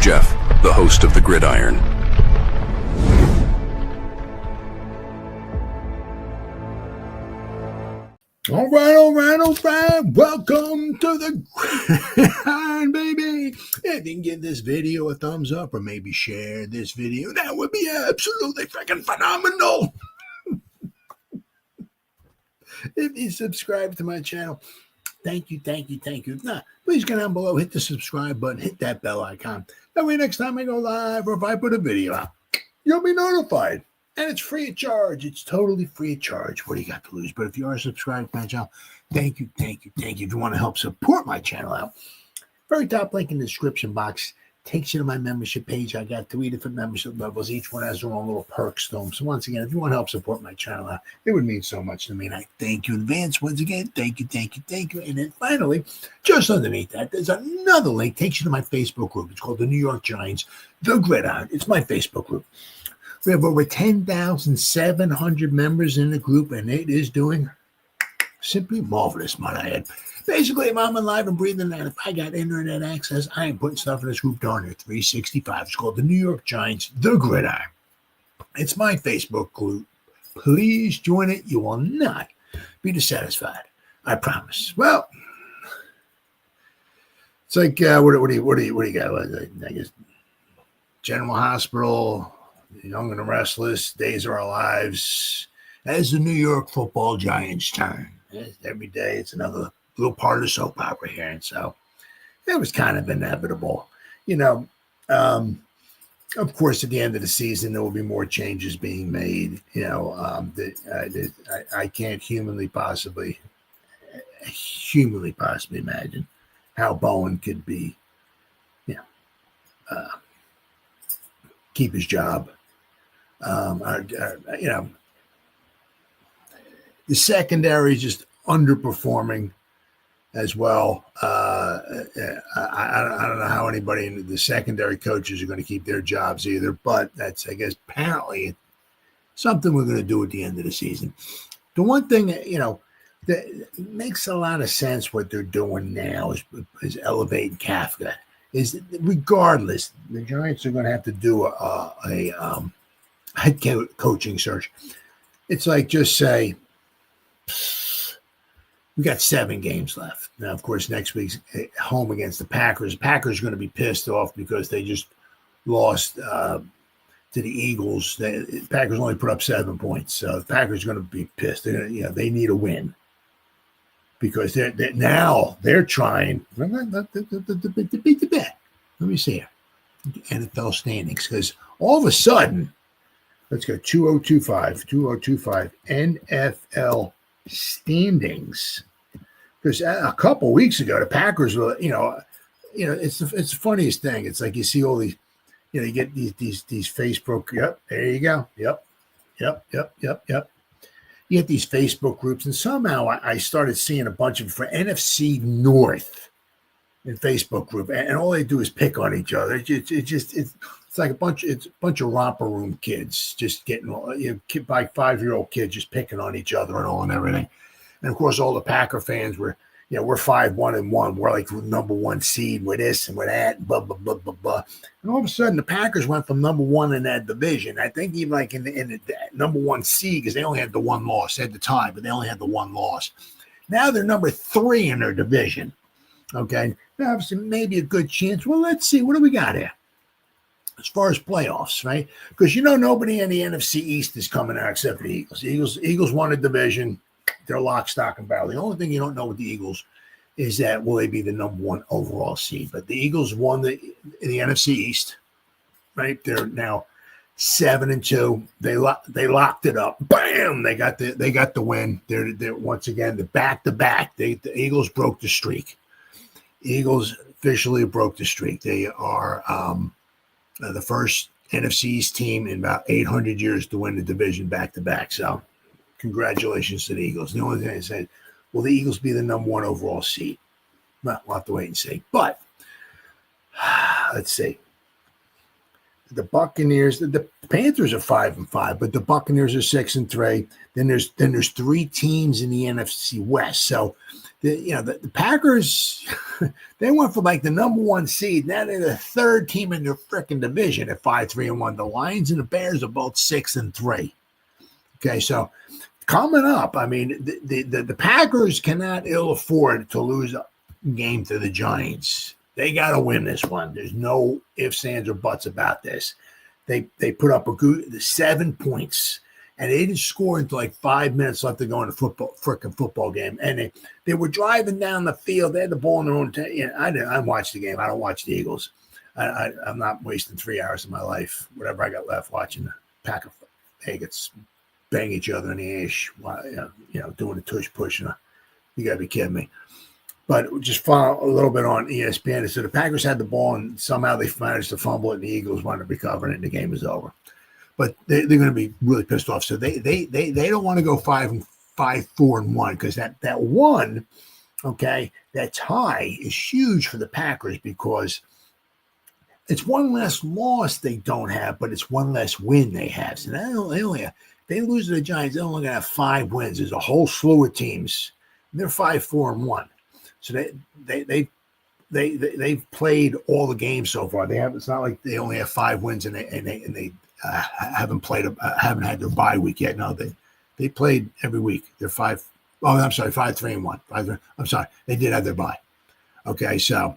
Jeff, the host of the Gridiron. All right. Welcome to the Gridiron, baby. If you can give this video a thumbs up or maybe share this video, that would be absolutely freaking phenomenal. If you subscribe to my channel, thank you. If not, please go down below, hit the subscribe button, hit that bell icon. That way next time I go live or if I put a video out, you'll be notified. And it's free of charge. It's totally free of charge. What do you got to lose? But if you are subscribed to my channel, thank you. If you want to help support my channel out, very top link in the description box takes you to my membership page. I got 3 different membership levels. Each one has their own little perks to them. So once again, if you want to help support my channel out, it would mean so much to me. And I thank you in advance. Once again, thank you. And then finally, just underneath that, there's another link takes you to my Facebook group. It's called the New York Giants, the Gridiron. It's my Facebook group. We have over 10,700 members in the group, and it is doing simply marvelous, might I add. Basically, if I'm alive and breathing, and if I got internet access, I am putting stuff in this group darn near 365. It's called the New York Giants, the Gridiron. It's my Facebook group. Please join it. You will not be dissatisfied. I promise. Well, it's like what do you got? I guess General Hospital. Young and the Restless, Days of Our Lives, as the New York Football Giants turn. Every day it's another little part of the soap opera here. And so it was kind of inevitable. Of course, at the end of the season, there will be more changes being made. I can't humanly possibly imagine how Bowen could be, keep his job. The secondary is just underperforming as well. I don't know how anybody in the secondary coaches are going to keep their jobs either, but that's, I guess, apparently something we're going to do at the end of the season. The one thing, that makes a lot of sense what they're doing now is elevating Kafka. Is regardless, the Giants are going to have to do a head coaching search. It's like, just say we got 7 games left. Now, of course, next week's home against the Packers. The Packers are going to be pissed off because they just lost to the Eagles. The Packers only put up 7 points, so the Packers are going to be pissed. They need a win because they're trying. Let me see here. NFL standings, because all of a sudden, let's go 2025 NFL standings. Because a couple weeks ago, the Packers were, it's the funniest thing. It's like you see all these, you get these Facebook. Yep, there you go. Yep. You get these Facebook groups, and somehow I started seeing a bunch of for NFC North in Facebook group, and all they do is pick on each other. It's like a bunch of romper room kids just getting, like 5-year-old kids just picking on each other and everything. And of course, all the Packer fans were, we're 5-1-1. We're like number 1 seed with this and with that, and blah blah blah blah blah. And all of a sudden, the Packers went from number 1 in that division. I think even like in the number 1 seed, because they only had the 1 loss, they had the tie, but they only had the 1 loss. Now they're number 3 in their division. Okay, now obviously maybe a good chance. Well, let's see, what do we got here as far as playoffs, right? Because nobody in the NFC East is coming out except for the Eagles. Eagles won a division. They're lock, stock, and barrel. The only thing you don't know with the Eagles is that will they be the number 1 overall seed? But the Eagles won the NFC East, right? They're now 7-2. They locked it up. Bam! They got the win. They're once again the back-to-back. The Eagles broke the streak. Eagles officially broke the streak. They are the first NFC East team in about 800 years to win the division back-to-back. So congratulations to the Eagles. The only thing I said, will the Eagles be the number 1 overall seed? Well, we'll have to wait and see. But let's see. the Buccaneers, the Panthers are 5-5, but the Buccaneers are 6-3. Then there's three teams in the NFC West. So the Packers, they went for like the number one seed. Now they're the third team in their freaking division at 5-3-1. The Lions and the Bears are both 6-3. Okay, so coming up, I mean, the Packers cannot ill afford to lose a game to the Giants. They got to win this one. There's no ifs, ands, or buts about this. They put up a good 7 points, and they didn't score until like 5 minutes left to go in the football game. And they were driving down the field. They had the ball in their own. I watched the game. I don't watch the Eagles. I'm not wasting 3 hours of my life, whatever I got left, watching the pack of Nuggets bang each other in the ass while doing the tush push. You got to be kidding me. But just follow a little bit on ESPN. So the Packers had the ball, and somehow they managed to fumble it, and the Eagles wound up recovering it, and the game is over. But they're going to be really pissed off. So they don't want to go 4-1 because that one, okay, that tie is huge for the Packers because it's one less loss they don't have, but it's one less win they have. So they lose to the Giants, they're only going to have 5 wins. There's a whole slew of teams. They're 5-4-1. So they've played all the games so far. It's not like they only have 5 wins and they haven't had their bye week yet. No, they played every week. They're 5-3-1. I'm sorry, they did have their bye. Okay, so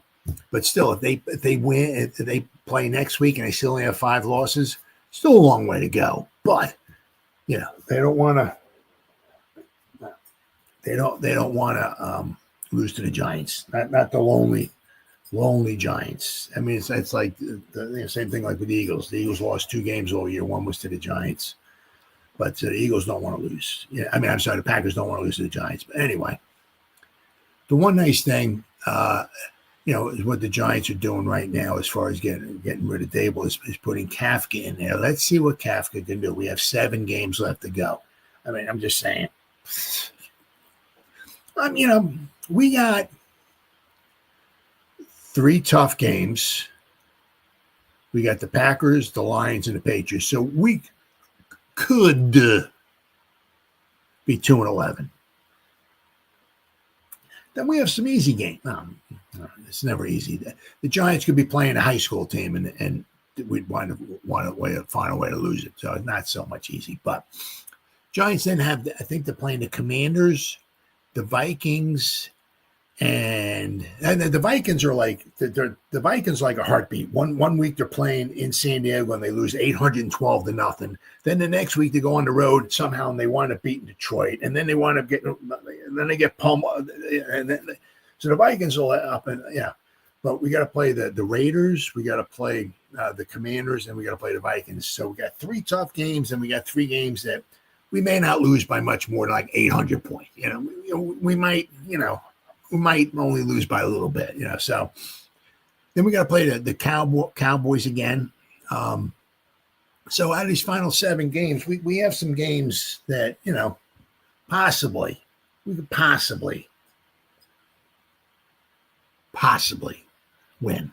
but still, if they win, if they play next week and they still only have 5 losses, still a long way to go. But they don't want to. They don't want to lose to the Giants. Not the lonely Giants. I mean, it's like the same thing like with the Eagles. The Eagles lost 2 games all year. One was to the Giants, but the Eagles don't want to lose. The Packers don't want to lose to the Giants. But anyway, the one nice thing, is what the Giants are doing right now as far as getting rid of Daboll is putting Kafka in there. Let's see what Kafka can do. We have 7 games left to go. I mean, I'm just saying. We got 3 tough games. We got the Packers, the Lions, and the Patriots. So we could be 2-11. Then we have some easy games. No, it's never easy. The Giants could be playing a high school team, and we'd find a way to lose it. So it's not so much easy. But Giants then have, I think they're playing the Commanders, the Vikings, and the Vikings are like the Vikings like a heartbeat. One week they're playing in San Diego and they lose 812-0. Then the next week they go on the road somehow and they wind up beating Detroit, and then they wind up then they get pummeled. So the Vikings will up and but we got to play the Raiders, we got to play the Commanders, and we got to play the Vikings. So we got 3 tough games, and we got 3 games that we may not lose by much more than like 800 points. We might only lose by a little bit. So then we got to play the Cowboys again. So out of these final 7 games, we have some games that possibly we could possibly win.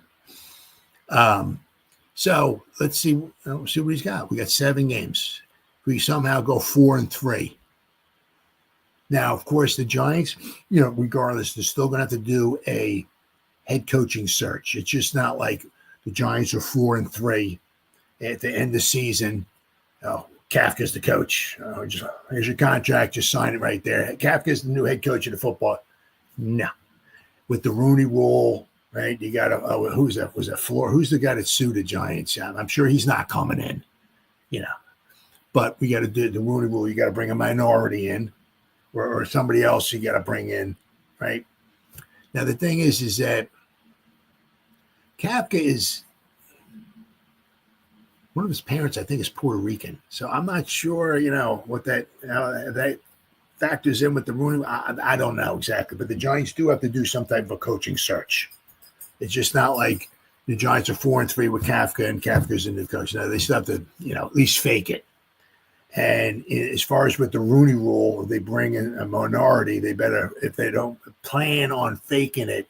So let's see what he's got. We got 7 games. We somehow go 4-3. Now, of course, the Giants, regardless, they're still going to have to do a head coaching search. It's just not like the Giants are 4-3 at the end of the season. Oh, Kafka's the coach. Here's your contract. Just sign it right there. Kafka's the new head coach of the football. No. With the Rooney Rule, right? You got who's that? Was that Floor? Who's the guy that sued the Giants? I'm sure he's not coming in, But we got to do the Rooney Rule. You got to bring a minority in, or somebody else you got to bring in, right? Now the thing is that Kafka is one of his parents, I think, is Puerto Rican. So I'm not sure, what that factors in with the Rooney. I don't know exactly, but the Giants do have to do some type of a coaching search. It's just not like the Giants are 4-3 with Kafka and Kafka's the new coach. No, they still have to, at least fake it. And as far as with the Rooney Rule, if they bring in a minority, they better, if they don't plan on faking it,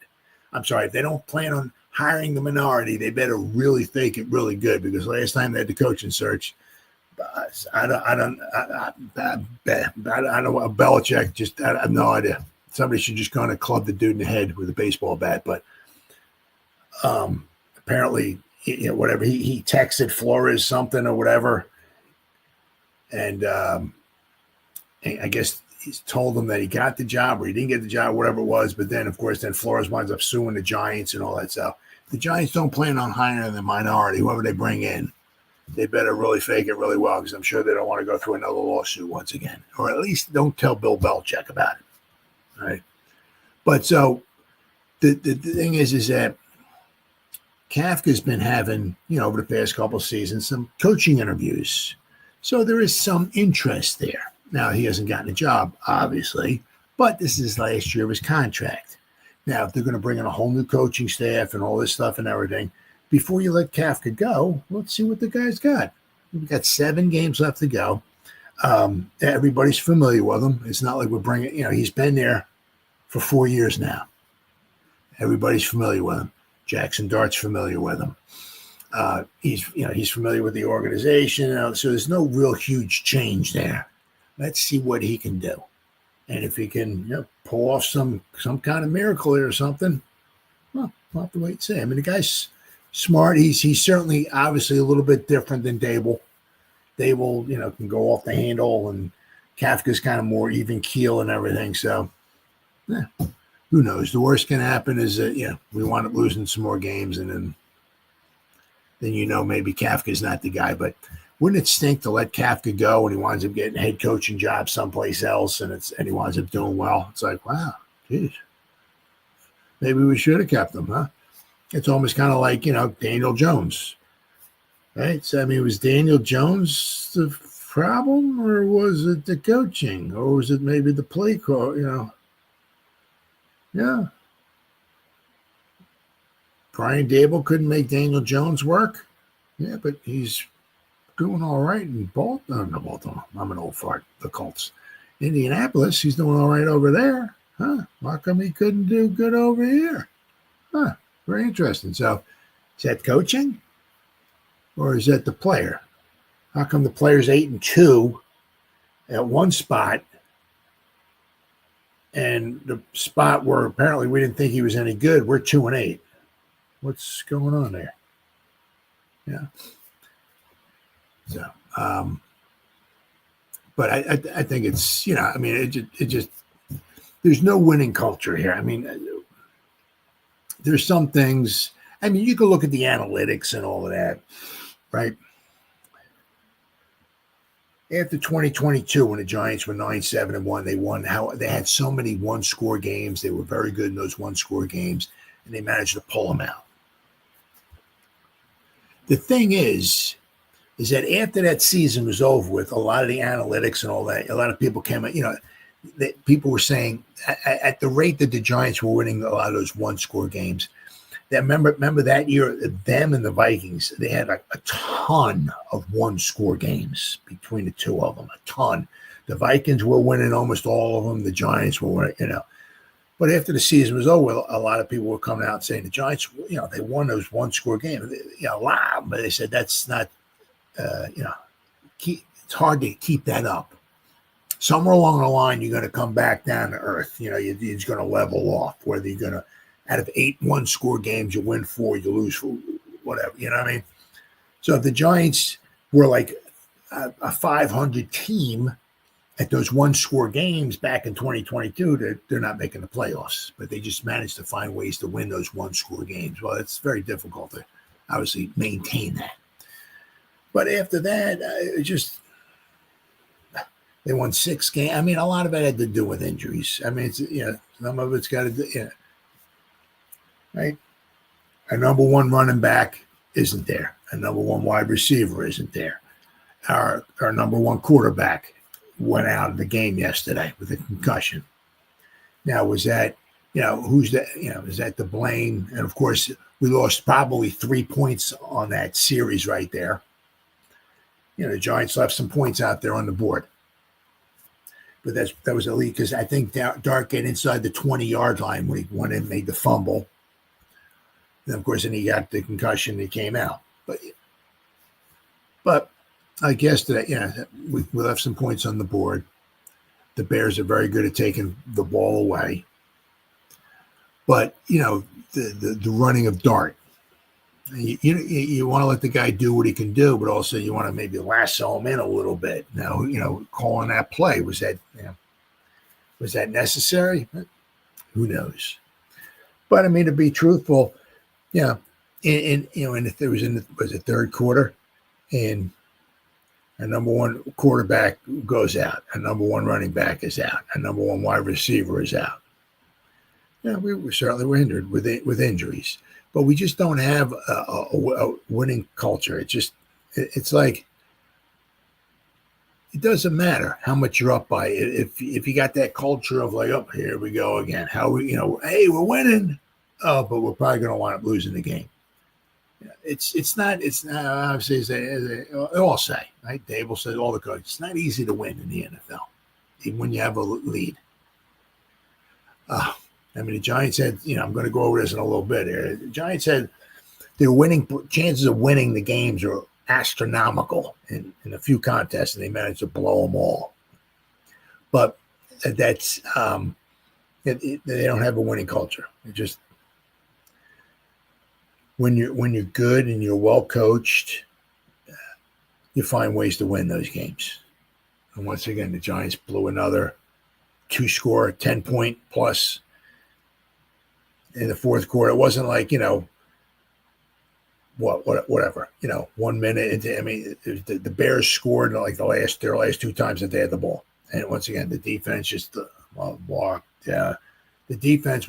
if they don't plan on hiring the minority, they better really fake it really good, because last time they had the coaching search, I don't know. Belichick just, I have no idea. Somebody should just kind of club the dude in the head with a baseball bat. But apparently, whatever, he texted Flores something or whatever, and I guess he's told him that he got the job or he didn't get the job, whatever it was. But then, of course, Flores winds up suing the Giants and all that stuff. The Giants don't plan on hiring the minority, whoever they bring in. They better really fake it really well, because I'm sure they don't want to go through another lawsuit once again, or at least don't tell Bill Belichick about it. All right. But so the thing is that Kafka's been having, over the past couple of seasons, some coaching interviews. So there is some interest there. Now, he hasn't gotten a job, obviously, but this is last year of his contract. Now, if they're going to bring in a whole new coaching staff and all this stuff and everything, before you let Kafka go, let's see what the guy's got. We've got 7 games left to go. Everybody's familiar with him. It's not like we're bringing, he's been there for 4 years now. Everybody's familiar with him. Jaxson Dart's familiar with him. He's familiar with the organization. So there's no real huge change there. Let's see what he can do. And if he can pull off some kind of miracle here or something, well, we'll have to wait and see. I mean, the guy's smart. He's certainly obviously a little bit different than Daboll. Daboll, can go off the handle, and Kafka's kind of more even keel and everything. So, who knows? The worst can happen is that, we wind up losing some more games, and then maybe Kafka's not the guy. But wouldn't it stink to let Kafka go and he winds up getting a head coaching job someplace else, and he winds up doing well? It's like, wow, geez, maybe we should have kept him, huh? It's almost kind of like, Daniel Jones, right? So, I mean, was Daniel Jones the problem, or was it the coaching, or was it maybe the play call, Yeah. Brian Daboll couldn't make Daniel Jones work. Yeah, but he's doing all right in Baltimore. No, Baltimore. I'm an old fart. The Colts. Indianapolis, he's doing all right over there. Huh? How come he couldn't do good over here? Huh? Very interesting. So, is that coaching, or is that the player? How come the player's 8-2 at one spot, and the spot where apparently we didn't think he was any good, we're 2-8? What's going on there? Yeah. So, but I think it's, it just there's no winning culture here. I mean, there's some things. I mean, you can look at the analytics and all of that, right? After 2022, when the Giants were 9-7-1, they won. They had so many one-score games. They were very good in those one-score games, and they managed to pull them out. The thing is that after that season was over with, a lot of the analytics and all that, a lot of people came out, people were saying at the rate that the Giants were winning a lot of those one-score games, that remember that year, them and the Vikings, they had a ton of one-score games between the two of them, a ton. The Vikings were winning almost all of them. The Giants were winning, But after the season was over, a lot of people were coming out saying the Giants, they won those one-score games. A lot, but they said that's not, it's hard to keep that up. Somewhere along the line, you're going to come back down to earth. You're going to level off, whether you're going to, out of 8 one-score games, you win 4, you lose 4, whatever. You know what I mean? So if the Giants were like a 500 team at those one-score games back in 2022, they're not making the playoffs, but they just managed to find ways to win those one-score games. Well, it's very difficult to obviously maintain that. But after that, they won 6 games. I mean, a lot of it had to do with injuries. I mean, it's, some of it's got to do, right? Our number one running back isn't there. Our number one wide receiver isn't there. Our number one quarterback went out of the game yesterday with a concussion. Now, was that, who's that, is that the blame? And of course, we lost probably 3 points on that series right there. The Giants left some points out there on the board. But that was elite, because I think Dart get inside the 20-yard line when he went in and made the fumble. And of course, then he got the concussion. He came out. But I guess that we left some points on the board. The Bears are very good at taking the ball away. But the running of Dart. You want to let the guy do what he can do, but also you want to maybe lasso him in a little bit. Now, calling that play, was that necessary? Who knows? But I mean, to be truthful, and if there was was it third quarter, and a number one quarterback goes out, a number one running back is out, a number one wide receiver is out. Yeah, we certainly were hindered with injuries. But we just don't have a winning culture. It's like, it doesn't matter how much you're up by. If you got that culture of like, oh, here we go again. Hey, we're winning. Oh, but we're probably going to wind up losing the game. It's not obviously, they all say, right? Daboll says, all the coaches, it's not easy to win in the NFL, even when you have a lead. The Giants had, I'm going to go over this in a little bit here. The Giants had their chances of winning the games are astronomical in a few contests, and they managed to blow them all. But that's they don't have a winning culture. It just when you're good and you're well coached, you find ways to win those games. And once again, the Giants blew another 2-score, 10-point plus in the fourth quarter. It wasn't like, whatever, 1 minute. The Bears scored like their last 2 times that they had the ball. And once again, the defense just walked. The defense,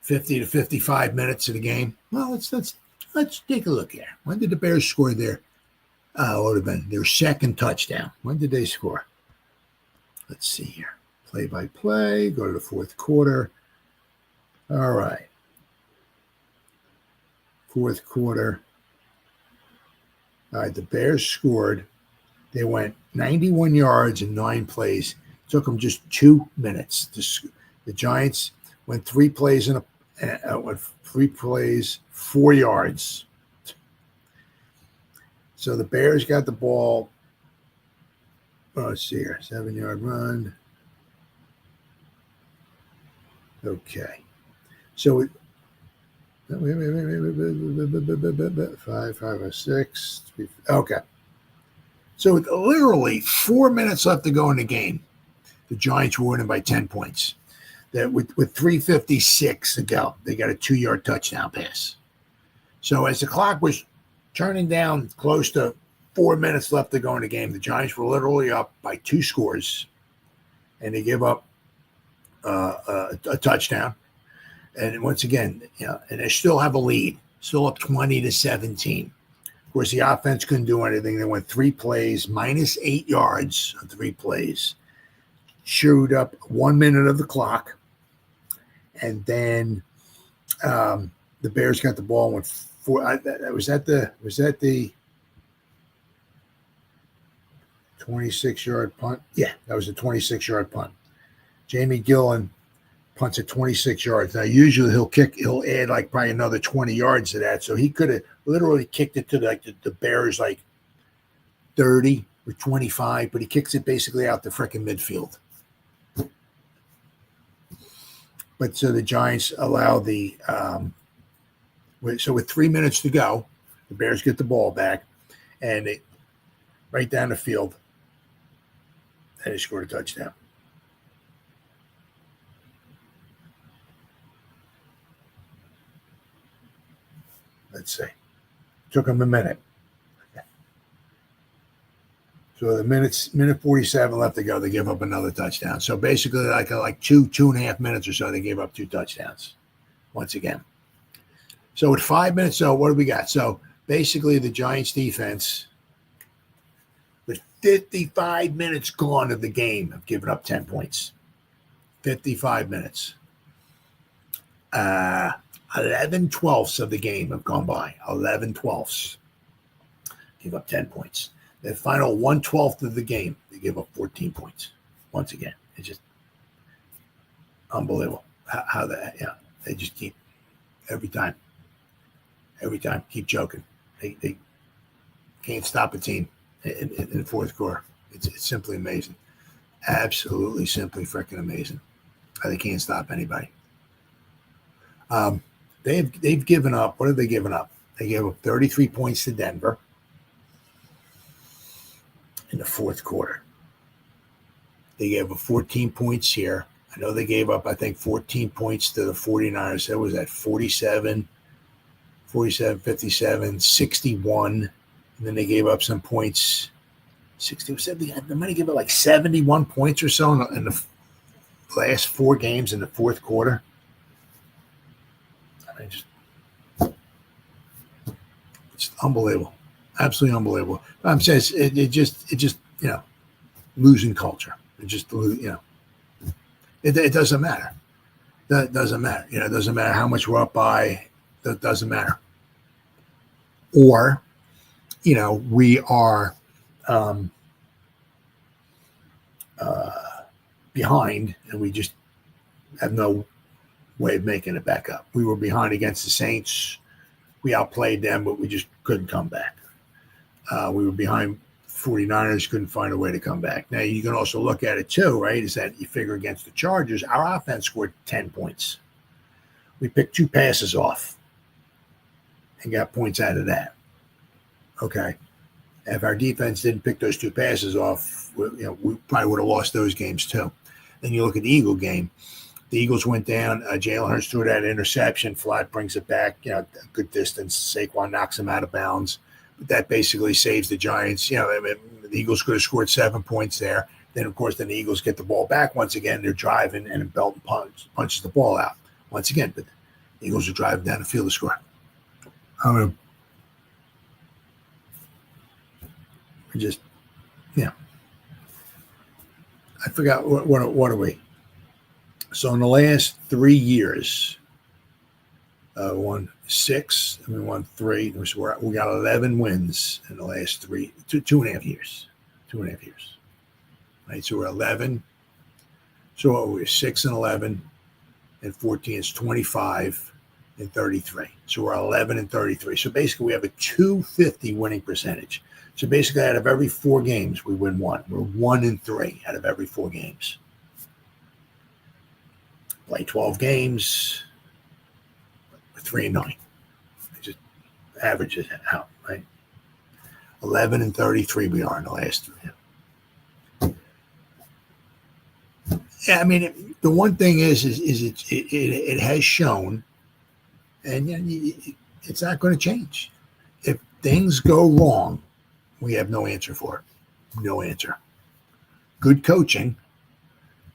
50 to 55 minutes of the game? Well, let's take a look here. When did the Bears score their, what would have been their second touchdown? When did they score? Let's see here. Play-by-play, go to the fourth quarter. All right. Fourth quarter. All right, the Bears scored. They went 91 yards in 9 plays. It took them just 2 minutes. The Giants went 3 plays 4 yards. So the Bears got the ball. Let's see here. 7-yard run. Okay. So 5, 6. Okay. So with literally 4 minutes left to go in the game, the Giants were winning by 10 points. That with 3:56 to go, they got a 2-yard touchdown pass. So as the clock was turning down close to 4 minutes left to go in the game, the Giants were literally up by 2 scores, and they give up a touchdown. And once again, and they still have a lead, still up 20-17. Of course, the offense couldn't do anything. They went 3 plays, minus 8 yards on 3 plays, chewed up 1 minute of the clock, and then the Bears got the ball and went 4. Was that the 26-yard punt? Yeah, that was a 26-yard punt. Jamie Gillen punts at 26 yards. Now, usually he'll add like probably another 20 yards to that. So he could have literally kicked it to the Bears like 30 or 25, but he kicks it basically out the freaking midfield. But so the Giants allow so with 3 minutes to go, the Bears get the ball back, and they right down the field, and they scored a touchdown. Let's see. Took them a minute. So the minute 47 left to go, they give up another touchdown. So basically like 2.5 minutes or so, they gave up 2 touchdowns once again. So with 5 minutes, so what do we got? So basically the Giants defense, with 55 minutes gone of the game, have given up 10 points. 55 minutes. 11/12 of the game have gone by. 11/12. Give up 10 points. The final 1/12 of the game, they give up 14 points. Once again, it's just unbelievable how that. Yeah, They just keep every time keep joking. They can't stop a team in the fourth quarter. It's simply amazing. Absolutely, simply freaking amazing. They can't stop anybody. They've given up. What have they given up? They gave up 33 points to Denver in the fourth quarter. They gave up 14 points here. I know they gave up, I think, 14 points to the 49ers. That was at 47, 57, 61. And then they gave up some points. 70. They might have given up like 71 points or so in the last four games in the fourth quarter. I mean, it's unbelievable. Absolutely unbelievable. I'm saying it just losing culture. It just it doesn't matter. That doesn't matter. It doesn't matter how much we're up by. That doesn't matter. Or, we are behind and we just have no way of making it back up. We were behind against the Saints. We outplayed them, but we just couldn't come back. We were behind 49ers, couldn't find a way to come back. Now, you can also look at it too, right, is that you figure against the Chargers, our offense scored 10 points. We picked 2 passes off and got points out of that. Okay. If our defense didn't pick those 2 passes off, we probably would have lost those games too. Then you look at the Eagle game. The Eagles went down. Jalen Hurts threw that interception. Flat brings it back, a good distance. Saquon knocks him out of bounds. But that basically saves the Giants. The Eagles could have scored 7 points there. Then, of course, the Eagles get the ball back once again. They're driving, and Belton punches the ball out once again. But the Eagles are driving down the field to score. I forgot what are we? So in the last 3 years, won 6 and we won 3. So we got 11 wins in the last 2.5 years. 2.5 years. Right. So we're 11. So we're 6 and 11 and 14 is 25 and 33. So we're 11 and 33. So basically we have a 250 winning percentage. So basically out of every 4 games, we win 1. We're 1 and 3 out of every 4 games. Play 12 games, we're 3 and 9. It just averages out, right? 11 and 33 we are in the last 3. Yeah, I mean, the one thing is it has shown, and it's not going to change. If things go wrong, we have no answer for it. No answer. Good coaching,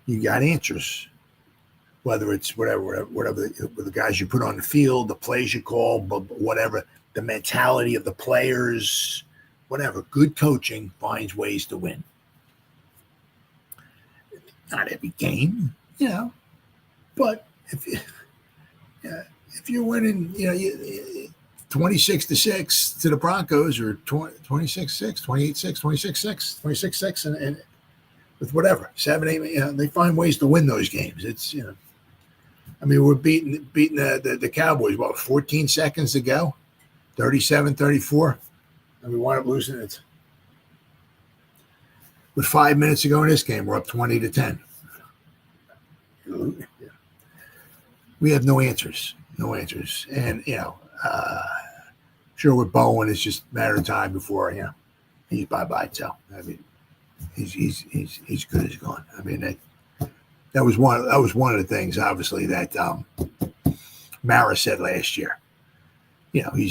you got answers. Whether it's whatever the guys you put on the field, the plays you call, but whatever, the mentality of the players, whatever. Good coaching finds ways to win. Not every game, but if you're winning, 26-6 to the Broncos, or 26-6, 28-6, 26-6, 26-6, and with whatever 7-8, they find ways to win those games. It's we're beating the Cowboys 14 seconds to go, 37-34, and we wind up losing it. With 5 minutes to go in this game, we're up 20-10. We have no answers, and sure with Bowen, it's just a matter of time before he's bye. So he's good as gone. That was one of the things, obviously, that Mara said last year. He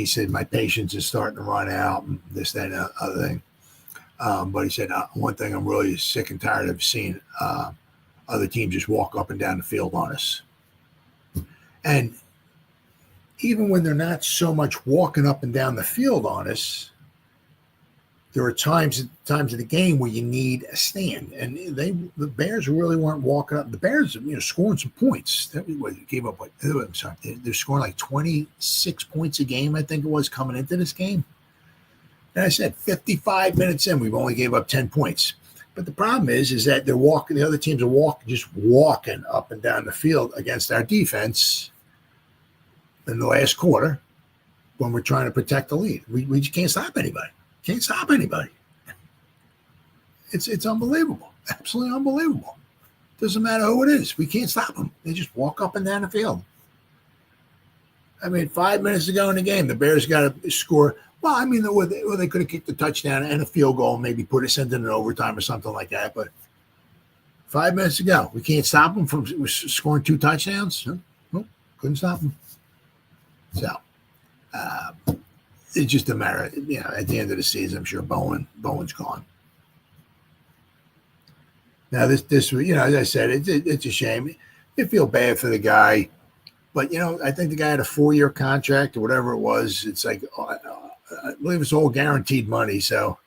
said my patience is starting to run out, and this, that, and the other thing. But he said one thing I'm really sick and tired of seeing other teams just walk up and down the field on us. And even when they're not so much walking up and down the field on us, there are times of the game where you need a stand, and the Bears really weren't walking up. The Bears, scoring some points. That was what gave up. I'm sorry, they're scoring like 26 points a game, I think it was, coming into this game. And I said 55 minutes in, we've only gave up 10 points. But the problem is that they're walking. The other teams are just walking up and down the field against our defense in the last quarter when we're trying to protect the lead. We just can't stop anybody. Can't stop anybody. It's unbelievable. Absolutely unbelievable. Doesn't matter who it is. We can't stop them. They just walk up and down the field. I mean, 5 minutes to go in the game, the Bears got to score. Well, I mean, they could have kicked a touchdown and a field goal, maybe put us into an overtime or something like that. But 5 minutes to go, we can't stop them from scoring 2 touchdowns. Nope, couldn't stop them. So it's just a matter. At the end of the season, I'm sure Bowen's gone. Now this, as I said, it's a shame. You feel bad for the guy, but I think the guy had a 4-year contract or whatever it was. It's like I believe it's all guaranteed money. So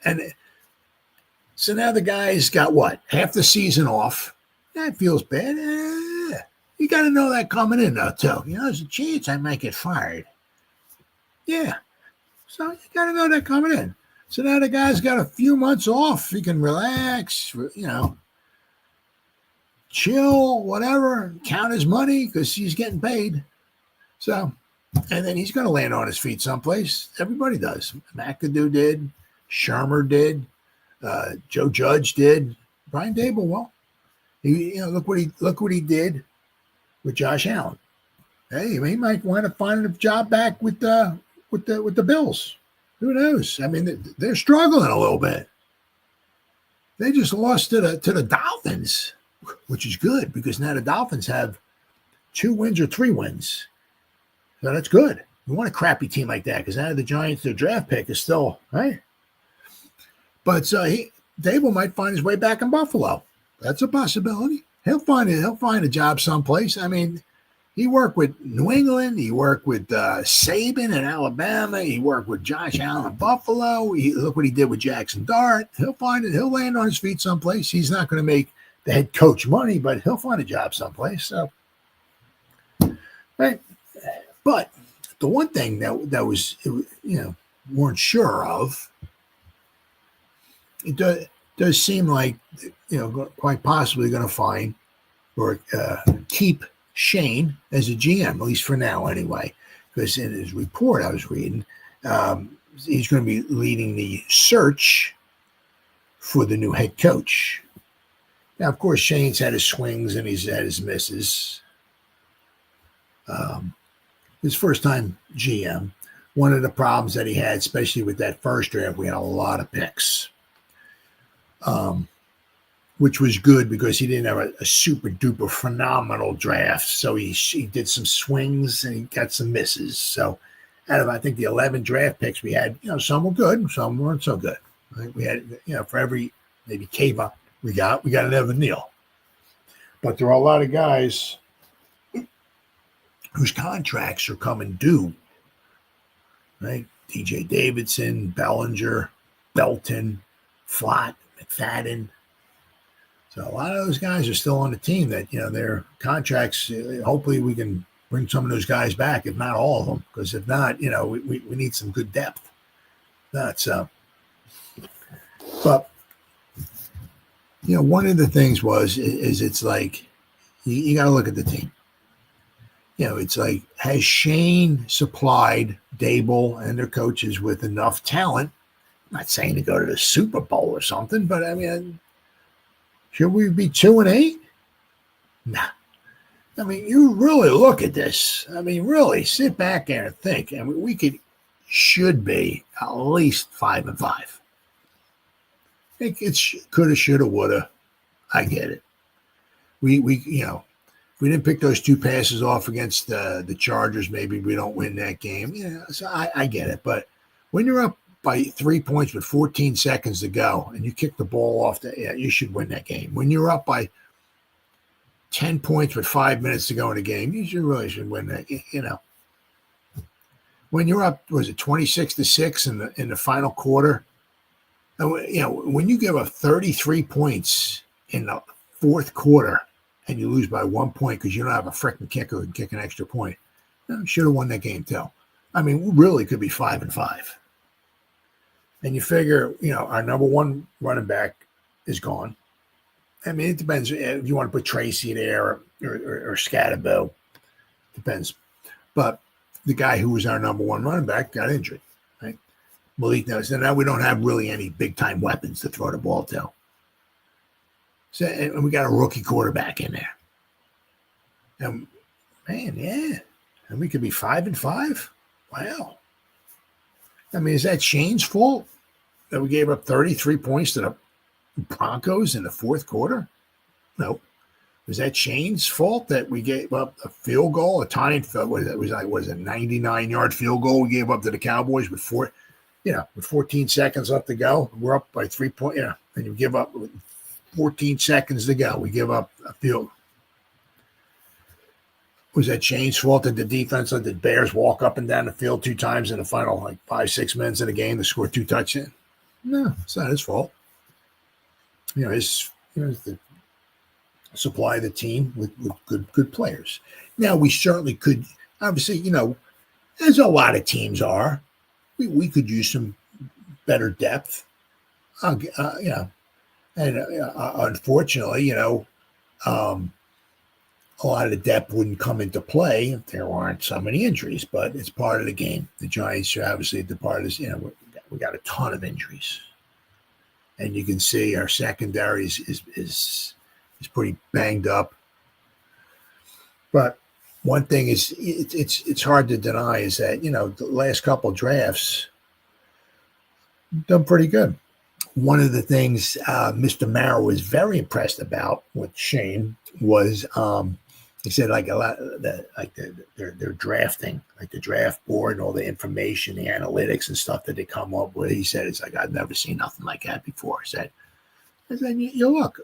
now the guy's got what, half the season off. That feels bad. You got to know that coming in though too. There's a chance I might get fired. Yeah, so you got to know that coming in. So now the guy's got a few months off. He can relax, chill, whatever, count his money because he's getting paid. So, and then he's going to land on his feet someplace. Everybody does. McAdoo did. Shermer did. Joe Judge did. Brian Daboll, well, look what he did with Josh Allen. Hey, he might want to find a job back with the Bills. Who knows? I mean, they're struggling a little bit. They just lost to the Dolphins, which is good because now the Dolphins have 2 wins or 3 wins. So that's good. You want a crappy team like that because now the Giants, their draft pick is still, right? But Daboll might find his way back in Buffalo. That's a possibility. He'll find a job someplace. I mean, he worked with New England. He worked with Saban in Alabama. He worked with Josh Allen in Buffalo. Look what he did with Jaxson Dart. He'll land on his feet someplace. He's not going to make the head coach money, but he'll find a job someplace. So, right. But the one thing that was, weren't sure of, it does seem like, quite possibly going to find or keep Shane as a GM, at least for now anyway, because in his report I was reading, he's going to be leading the search for the new head coach. Now, of course, Shane's had his swings and he's had his misses. His first time GM, one of the problems that he had, especially with that first draft, we had a lot of picks. Which was good because he didn't have a super duper phenomenal draft. So he did some swings and he got some misses. So out of, I think, the 11 draft picks we had, some were good, some weren't so good. Right? We had, for every maybe Kava we got an Evan Neal. But there are a lot of guys whose contracts are coming due. Right? DJ Davidson, Bellinger, Belton, Flott, McFadden. So a lot of those guys are still on the team that, their contracts, hopefully we can bring some of those guys back, if not all of them, because if not, we need some good depth. That's but, one of the things is it's like, you got to look at the team. It's like, has Shane supplied Daboll and their coaches with enough talent? I'm not saying to go to the Super Bowl or something, but I mean, should we be 2-8? Nah. I mean, you really look at this. I mean, really sit back there and think. I mean, we should be at least 5-5. It's coulda, shoulda, woulda. I get it. We if we didn't pick those 2 passes off against the Chargers, maybe we don't win that game. So I get it. But when you're up by 3 points with 14 seconds to go, and you kick the ball off, you should win that game. When you're up by 10 points with 5 minutes to go in the game, you really should win that. When you're up, was it 26-6 in the final quarter? When you give up 33 points in the fourth quarter and you lose by 1 point because you don't have a freaking kicker who can kick an extra point, you should have won that game too. I mean, we really could be 5-5. And you figure, our number one running back is gone. I mean, it depends if you want to put Tracy there or Scatabo. Depends. But the guy who was our number one running back got injured. Right? Malik knows. And now we don't have really any big-time weapons to throw the ball to. So, and we got a rookie quarterback in there. And, man, yeah. And we could be 5-5. Wow. I mean, is that Shane's fault that we gave up 33 points to the Broncos in the fourth quarter? No. Was that Shane's fault that we gave up a field goal, a tying field? Was a 99-yard field goal we gave up to the Cowboys with 14 seconds left to go? We're up by 3 points. And you give up 14 seconds to go. We give up a field. Was that Shane's fault that the defense let the Bears walk up and down the field 2 times in the final 5-6 minutes of the game to score 2 touchdowns? No, it's not his fault. His the supply the team with good players. Now we certainly could, obviously, as a lot of teams are, we could use some better depth. And unfortunately, a lot of the depth wouldn't come into play if there aren't so many injuries, but it's part of the game. The Giants are obviously the part of this, we got a ton of injuries. And you can see our secondary is pretty banged up. But one thing is it's hard to deny is that, the last couple of drafts done pretty good. One of the things Mr. Mara was very impressed about with Shane was he said a lot of their drafting, like the draft board and all the information, the analytics and stuff that they come up with. He said it's like I've never seen nothing like that before. I said you look,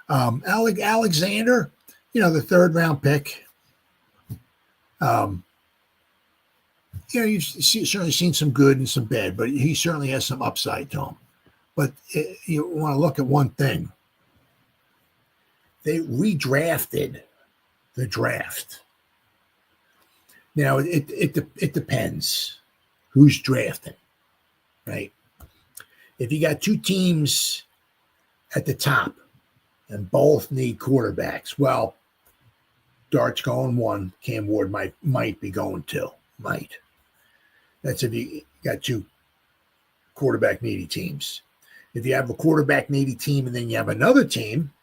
Alexander, the 3rd round pick. You've certainly seen some good and some bad, but he certainly has some upside to him. But you want to look at one thing. They redrafted the draft. Now, it depends who's drafting, right? If you got 2 teams at the top and both need quarterbacks, well, Dart's going 1, Cam Ward might be going 2. Might. That's if you got 2 quarterback needy teams. If you have a quarterback needy team and then you have another team,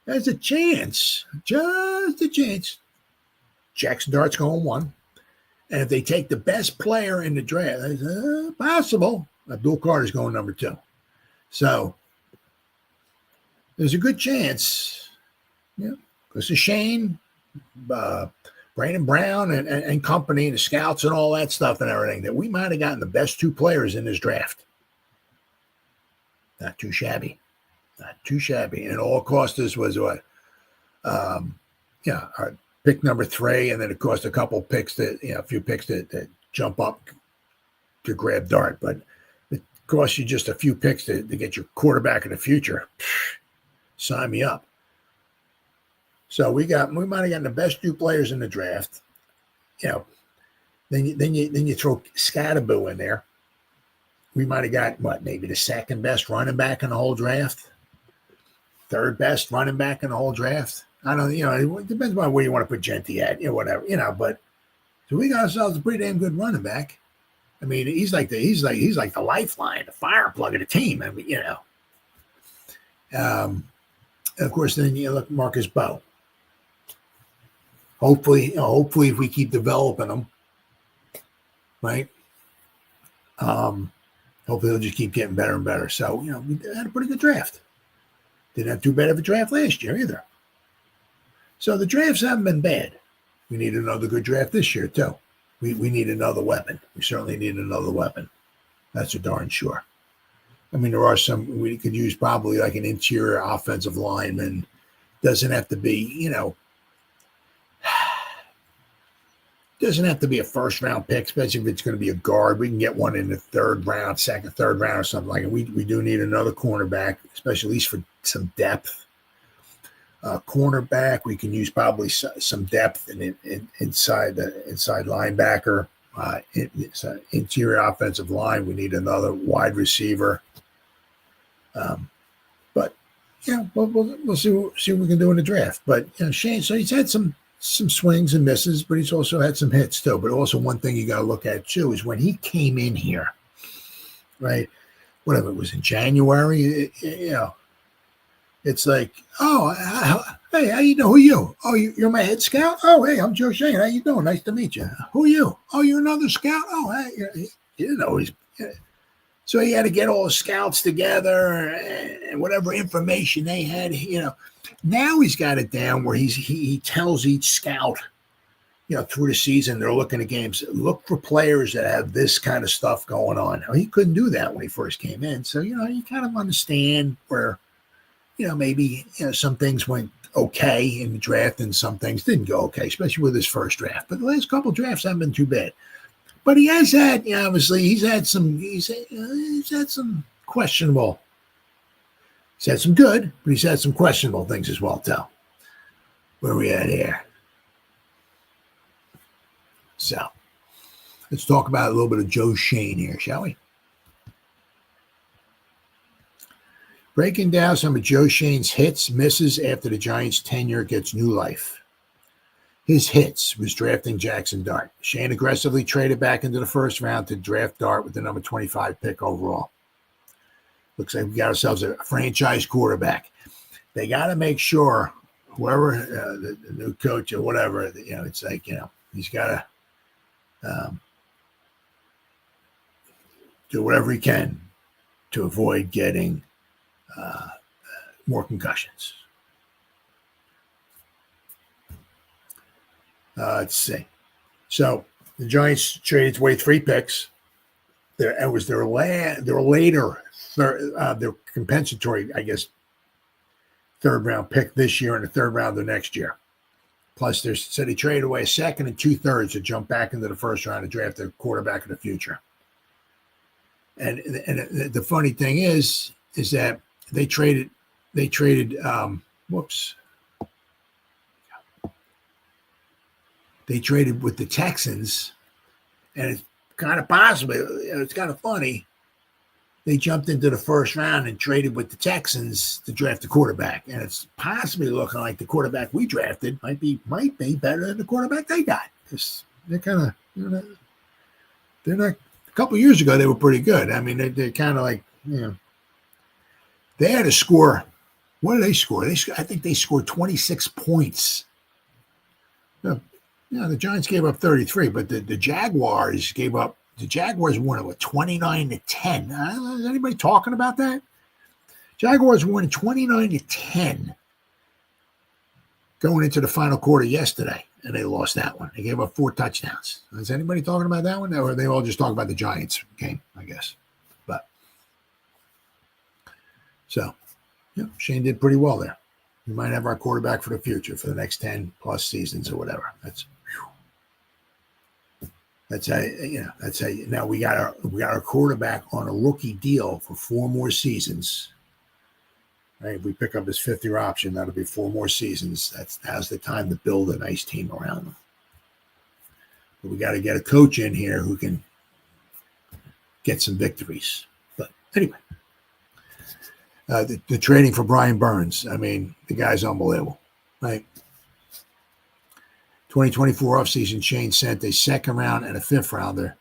there's a chance, just a chance. Jaxson Dart's going 1. And if they take the best player in the draft, it's possible. Abdul Carter's going number 2. So there's a good chance, because of Shane, Brandon Brown and company, the scouts and all that stuff and everything, that we might have gotten the best 2 players in this draft. Not too shabby. Not too shabby. And all it cost us was what? Our pick number 3, and then it cost a couple picks a few picks that jump up to grab Dart. But it costs you just a few picks to get your quarterback in the future. Sign me up. So we might have gotten the best 2 players in the draft. Then you throw Scatabo in there. We might have got maybe the 2nd best running back in the whole draft, 3rd best running back in the whole draft. I don't, it depends on where you want to put Genty at, whatever, but so we got ourselves a pretty damn good running back. I mean, he's like the lifeline, the fire plug of the team. I mean, of course, then you look Marcus Bowe. Hopefully if we keep developing them, right? Hopefully they'll just keep getting better and better. So, we had a pretty good draft. Didn't have too bad of a draft last year either. So the drafts haven't been bad. We need another good draft this year, too. We need another weapon. We certainly need another weapon. That's for darn sure. I mean, there are some we could use, probably like an interior offensive lineman. Doesn't have to be, doesn't have to be a 1st round pick, especially if it's going to be a guard. We can get one in the 3rd round, 2nd, 3rd round or something like that. We do need another cornerback, especially at least for some depth. Cornerback, we can use probably some depth inside linebacker. Interior offensive line, we need another wide receiver. But we'll see what we can do in the draft. But Shane, so he's had some swings and misses, but he's also had some hits too. But also one thing you got to look at too is when he came in here, right? Whatever it was in January, it's like, hey, how you doing? Who are you? Oh, you're my head scout? Oh, hey, I'm Joe Shane. How you doing? Nice to meet you. Who are you? Oh, you're another scout? Oh, hey, he didn't know he's. So he had to get all the scouts together and whatever information they had, Now he's got it down where he tells each scout, through the season, they're looking at games, look for players that have this kind of stuff going on. Now, he couldn't do that when he first came in. So, you kind of understand where, maybe some things went okay in the draft and some things didn't go okay, especially with his first draft. But the last couple of drafts haven't been too bad. But he has had, obviously, he's had some questionable. He's had some good, but he's had some questionable things as well, too. Where are we at here? So, let's talk about a little bit of Joe Shane here, shall we? Breaking down some of Joe Shane's hits, misses after the Giants' tenure gets new life. His hits was drafting Jaxson Dart. Shane aggressively traded back into the first round to draft Dart with the number 25 pick overall. Looks like we got ourselves a franchise quarterback. They got to make sure whoever the new coach or whatever, it's like, he's got to do whatever he can to avoid getting more concussions. Let's see. So the Giants traded away 3 picks. It was their later their compensatory, I guess, 3rd round pick this year and the 3rd round the next year. Plus, they said he traded away a 2nd and 2/3 to jump back into the 1st round to draft a quarterback of the future. And the funny thing is that they traded. They traded with the Texans, and it's kind of possible. It's kind of funny. They jumped into the 1st round and traded with the Texans to draft a quarterback, and it's possibly looking like the quarterback we drafted might be better than the quarterback they got. Because they're kind of they're not. A couple of years ago, they were pretty good. I mean, they're kind of like they had to score. What did they score? I think they scored 26 points. The Giants gave up 33, but the Jaguars gave up. The Jaguars won it 29-10. Is anybody talking about that? Jaguars won 29-10 going into the final quarter yesterday, and they lost that one. They gave up 4 touchdowns. Is anybody talking about that one, or are they all just talking about the Giants game? I guess. But so, Shane did pretty well there. We might have our quarterback for the future for the next 10 plus seasons or whatever. That's how now we got our quarterback on a rookie deal for 4 more seasons. Right? If we pick up his 5th-year option, that'll be 4 more seasons. Now's the time to build a nice team around him. But we got to get a coach in here who can get some victories. But anyway, the trading for Brian Burns. I mean, the guy's unbelievable, right? 2024 offseason, Shane sent a 2nd round and a 5th rounder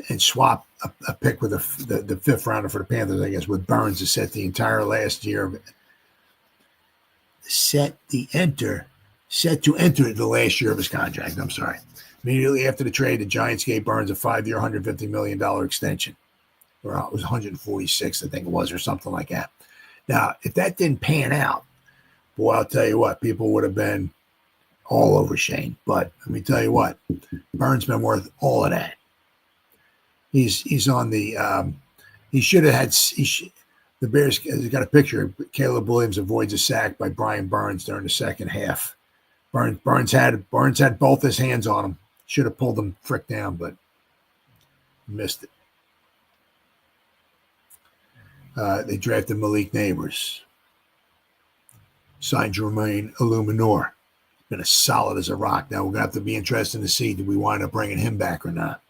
and swapped a pick with the 5th rounder for the Panthers, I guess, with Burns to set the entire last year of it. Set to enter the last year of his contract. I'm sorry. Immediately after the trade, the Giants gave Burns a 5-year, $150 million extension. Or it was 146, I think it was, or something like that. Now, if that didn't pan out, boy, I'll tell you what, people would have been all over Shane. But let me tell you what, Burns been worth all of that. He's on the he should have had the Bears. Got a picture. Caleb Williams avoids a sack by Brian Burns during the 2nd half. Burns had both his hands on him. Should have pulled him frick down, but missed it. They drafted Malik Neighbors. Signed Jermaine Illuminor. Been as solid as a rock. Now we're gonna have to be interested to see do we wind up bringing him back or not.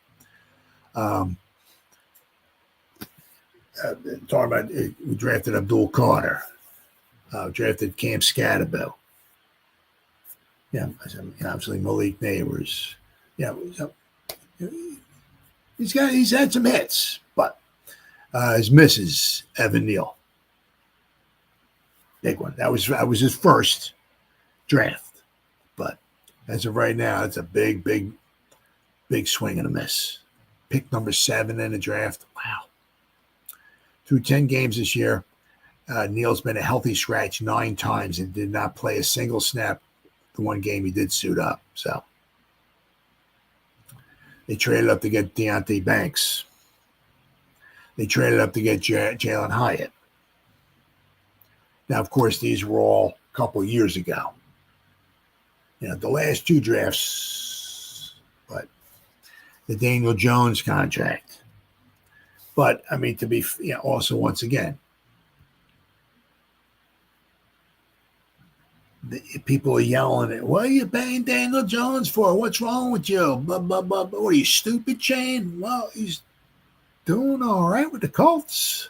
talking about we drafted Abdul Carter, drafted Cam Scatterbill. Yeah, obviously Malik Neighbors. Yeah, so, he's had some hits, but his misses, Evan Neal. Big one. That was his first draft. But as of right now, it's a big swing and a miss. Pick number 7 in the draft. Wow. Through 10 games this year, Neal's been a healthy scratch 9 times and did not play a single snap. The one game he did suit up. So they traded up to get Deontay Banks. They traded up to get Jalen Hyatt. Now, of course, these were all a couple of years ago. The last 2 drafts, but the Daniel Jones contract. But, I mean, to be also, once again, people are yelling at, what are you paying Daniel Jones for? What's wrong with you? Blah, blah, blah, blah. What are you, stupid, Shane? Well, he's doing all right with the Colts.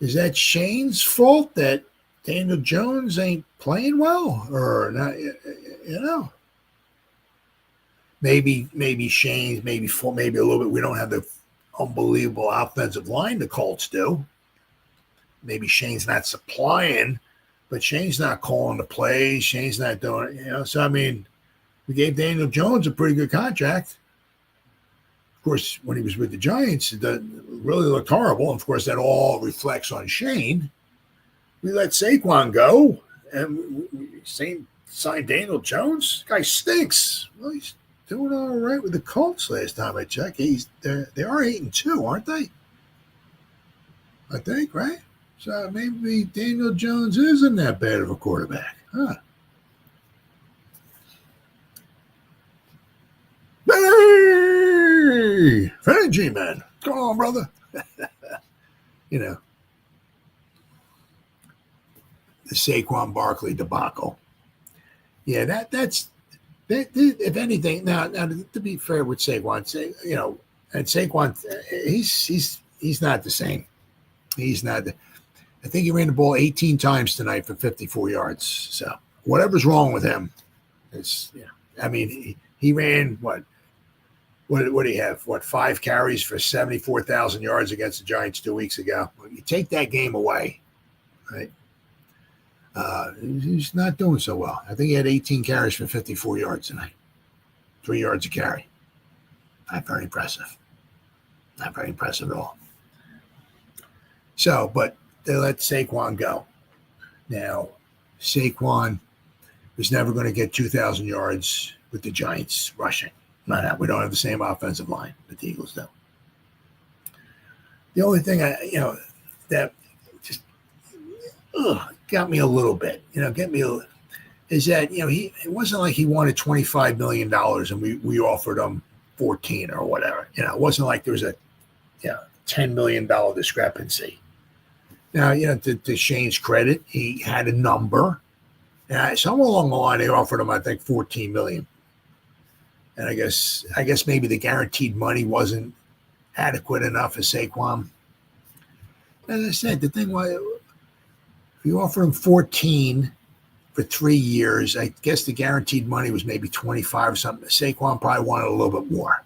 Is that Shane's fault that Daniel Jones ain't playing well? Or not, Maybe Shane's, maybe a little bit. We don't have the unbelievable offensive line the Colts do. Maybe Shane's not supplying, but Shane's not calling the plays. Shane's not doing it, So, I mean, we gave Daniel Jones a pretty good contract. Of course, when he was with the Giants, it really looked horrible. Of course, that all reflects on Shane. We let Saquon go, and we signed Daniel Jones. Guy stinks. Well, he's doing all right with the Colts last time I checked. They are 8-2, aren't they? I think, right? So maybe Daniel Jones isn't that bad of a quarterback. Huh. Hey, Fenji, man. What's going on, brother? The Saquon Barkley debacle. Yeah, that's if anything. Now, to be fair with Saquon, and Saquon, he's not the same. He's not. I think he ran the ball 18 times tonight for 54 yards. So whatever's wrong with him, I mean, he ran what did he have? 5 carries for 74,000 yards against the Giants 2 weeks ago. Well, you take that game away, right? He's not doing so well. I think he had 18 carries for 54 yards tonight. 3 yards a carry. Not very impressive. Not very impressive at all. So, but they let Saquon go. Now, Saquon was never going to get 2,000 yards with the Giants rushing. No, we don't have the same offensive line that the Eagles do. The only thing that just got me a little bit, is that it wasn't like he wanted $25 million and we offered him 14 or whatever. It wasn't like there was a $10 million discrepancy. Now, to Shane's credit, he had a number. Somewhere along the line, they offered him, I think, $14 million. And I guess maybe the guaranteed money wasn't adequate enough for Saquon. As I said, the thing was, if you offer him 14 for 3 years, I guess the guaranteed money was maybe 25 or something. Saquon probably wanted a little bit more.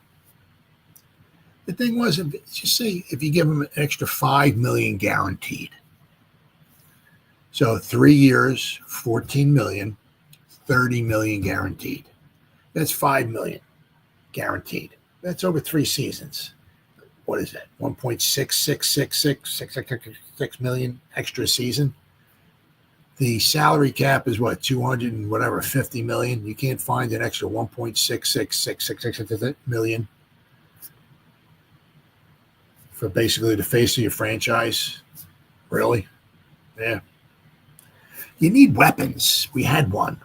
The thing was, if you give him an extra $5 million guaranteed. So 3 years, $14 million, $30 million guaranteed. That's $5 million guaranteed. That's over 3 seasons. What is that? 1.6666 million extra season. The salary cap is what, 200 and whatever, 50 million. You can't find an extra 1.6666 million for basically the face of your franchise. Really? Yeah. You need weapons. We had one.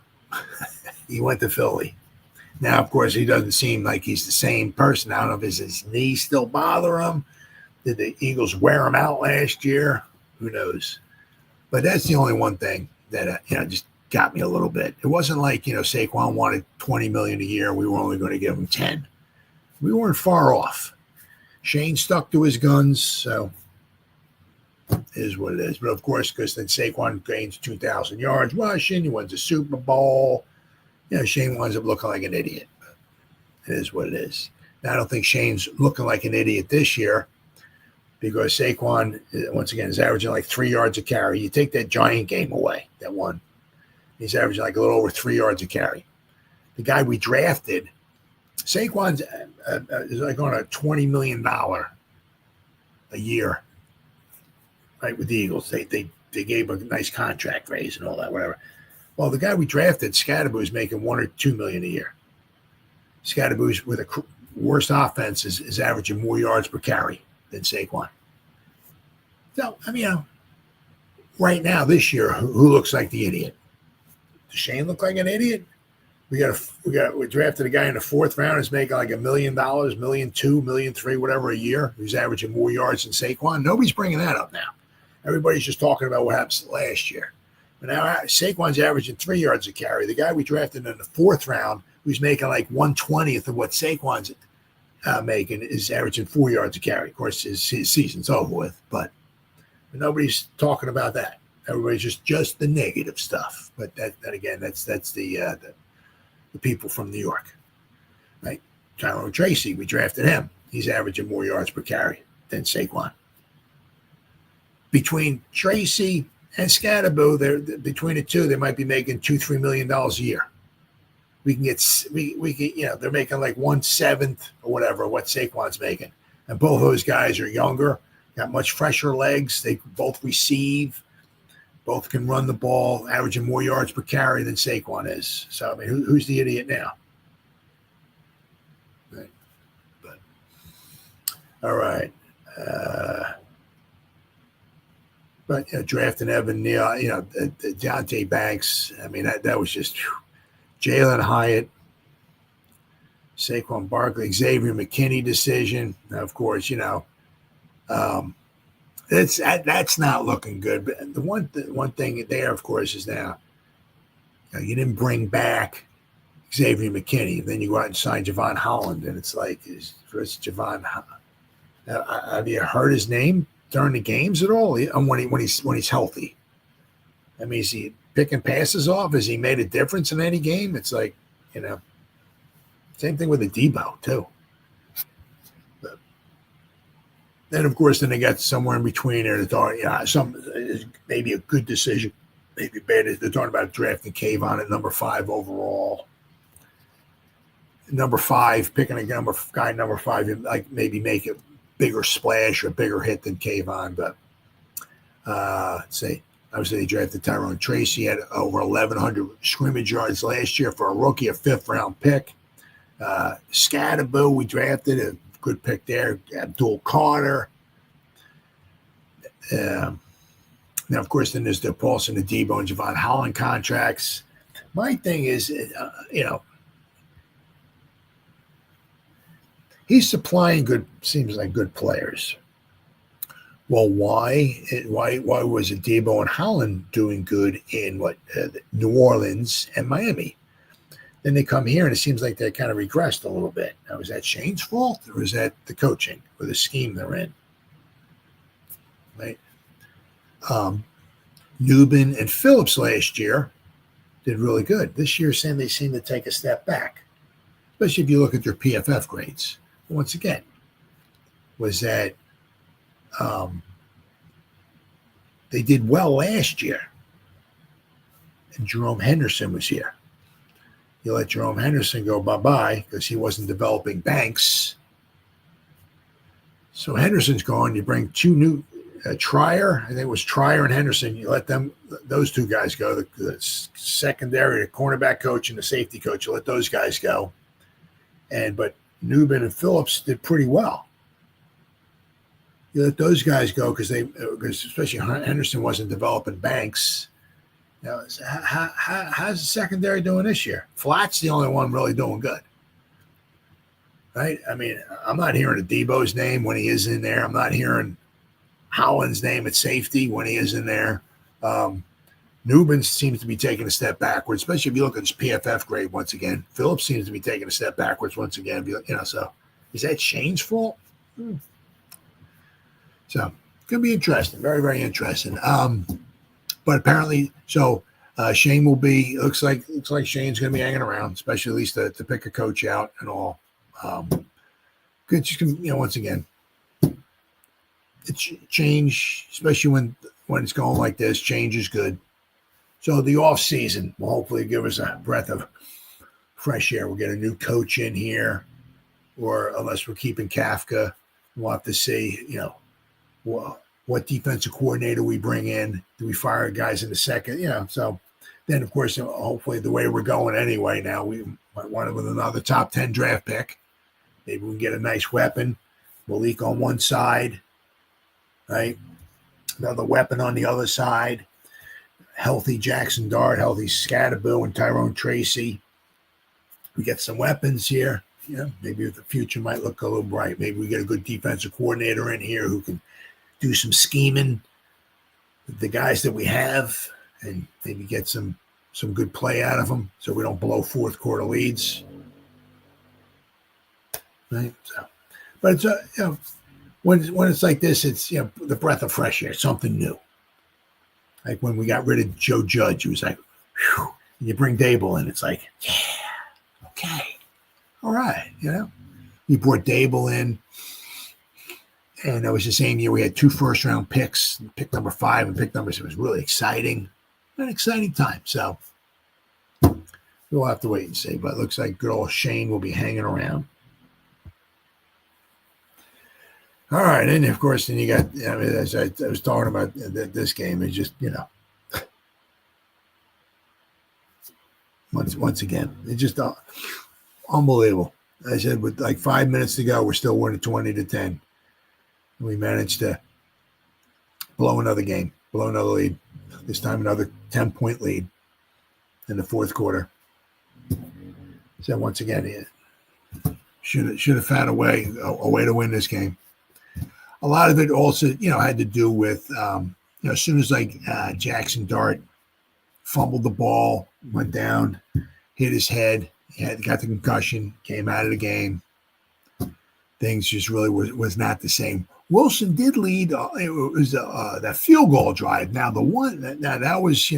He went to Philly. Now, of course, he doesn't seem like he's the same person. I don't know if his knee still bother him. Did the Eagles wear him out last year? Who knows? But that's the only one thing that just got me a little bit. It wasn't like Saquon wanted $20 million a year. We were only going to give him 10. We weren't far off. Shane stuck to his guns, so it is what it is. But of course, because then Saquon gains 2,000 yards rushing, he wins a Super Bowl. Shane winds up looking like an idiot. It is what it is. Now, I don't think Shane's looking like an idiot this year because Saquon, once again, is averaging like 3 yards a carry. You take that Giant game away, that one. He's averaging like a little over 3 yards a carry. The guy we drafted, Saquon's is like on a $20 million a year, right, with the Eagles. They gave a nice contract raise and all that, whatever. Well, the guy we drafted, Scadaboo, is making $1 or $2 million a year. Scadaboo's with a worst offense is averaging more yards per carry than Saquon. So, I mean, right now this year, who looks like the idiot? Does Shane look like an idiot? We drafted a guy in the 4th round who's making like $1 million, $1.2 million, $1.3 million, whatever a year. Who's averaging more yards than Saquon. Nobody's bringing that up now. Everybody's just talking about what happened last year. But now Saquon's averaging 3 yards a carry. The guy we drafted in the 4th round, who's making like 1/20th of what Saquon's making, is averaging 4 yards a carry. Of course, his season's over with, but nobody's talking about that. Everybody's just the negative stuff. But that again, that's the people from New York, right? Tyrone Tracy, we drafted him. He's averaging more yards per carry than Saquon. Between Tracy and Scadaboo, between the two, they might be making $2-3 million a year. We can they're making like 1/7 or whatever what Saquon's making, and both those guys are younger, got much fresher legs. They both receive, both can run the ball, averaging more yards per carry than Saquon is. So I mean, who's the idiot now? Right. But all right. But drafting Evan Neal, Deontay Banks. I mean, that was just Jalen Hyatt, Saquon Barkley, Xavier McKinney decision. Now, of course, that's not looking good. But the one thing there, of course, is now you didn't bring back Xavier McKinney. Then you go out and sign Javon Holland, and it's like, is Javon? Have you heard his name during the games at all? When he's healthy. I mean, is he picking passes off? Has he made a difference in any game? It's like, same thing with the Debo too. But then, of course, they got somewhere in between there. They thought, some maybe a good decision, maybe bad. They're talking about drafting Kayvon at number 5 overall. Number 5, picking a guy number 5, like maybe make a bigger splash or bigger hit than Kayvon. But let's see. Obviously, they drafted Tyrone Tracy, had over 1,100 scrimmage yards last year for a rookie, a 5th-round pick. Scadaboo, we drafted a good pick there. Abdul Carter. Now, of course, then there's the Paulson, the Debo, and Javon Holland contracts. My thing is, he's supplying seems like good players. Well, why was it Debo and Holland doing good in New Orleans and Miami? Then they come here and it seems like they kind of regressed a little bit. Now, is that Shane's fault or is that the coaching or the scheme they're in? Right? Newbin and Phillips last year did really good. This year, they seem to take a step back, especially if you look at their PFF grades. Once again, was that they did well last year, and Jerome Henderson was here. You let Jerome Henderson go bye-bye because he wasn't developing Banks. So Henderson's gone. You bring 2 new Trier. I think it was Trier and Henderson. You let those 2 guys go. The secondary, the cornerback coach, and the safety coach. You let those guys go. But Newbin and Phillips did pretty well. You let those guys go because especially Henderson wasn't developing Banks. Now, how's the secondary doing this year? Flatt's the only one really doing good, right? I mean, I'm not hearing a Debo's name when he is in there. I'm not hearing Holland's name at safety when he is in there. Newbin seems to be taking a step backwards, especially if you look at his PFF grade once again. Phillips seems to be taking a step backwards once again. So is that Shane's fault? So it's going to be interesting. Very, very interesting. But apparently, so Shane will be. Looks like Shane's going to be hanging around, especially at least to pick a coach out and all. Good, just once again, it's change, especially when it's going like this. Change is good. So the off season will hopefully give us a breath of fresh air. We'll get a new coach in here, or unless we're keeping Kafka, we'll have to see. What defensive coordinator we bring in. Do we fire guys in the second? So then, of course, hopefully the way we're going anyway now, we might want it with another top 10 draft pick. Maybe we can get a nice weapon. Malik on one side, right? Another weapon on the other side. Healthy Jaxson Dart, healthy Scatterboo and Tyrone Tracy. We get some weapons here. Maybe the future might look a little bright. Maybe we get a good defensive coordinator in here who can do some scheming with the guys that we have and maybe get some good play out of them so we don't blow fourth quarter leads. Right? So, but it's when it's like this, it's the breath of fresh air, something new. Like when we got rid of Joe Judge, it was like, whew, and you bring Daboll in, it's like, yeah, okay, all right, You brought Daboll in. And it was the same year we had 2 first-round picks, pick number 5 and pick number 6. It was really exciting, an exciting time. So we'll have to wait and see. But it looks like good old Shane will be hanging around. All right, and of course, then you got. As I was talking about this game, it's just once again, it's just unbelievable. I said with like 5 minutes to go, we're still winning 20-10. We managed to blow another game, blow another lead. This time another 10-point lead in the fourth quarter. So once again, should have found a way to win this game. A lot of it also, had to do with, as soon as Jaxson Dart fumbled the ball, went down, hit his head, got the concussion, came out of the game. Things just really was not the same. Wilson did lead. It was that field goal drive. Now that was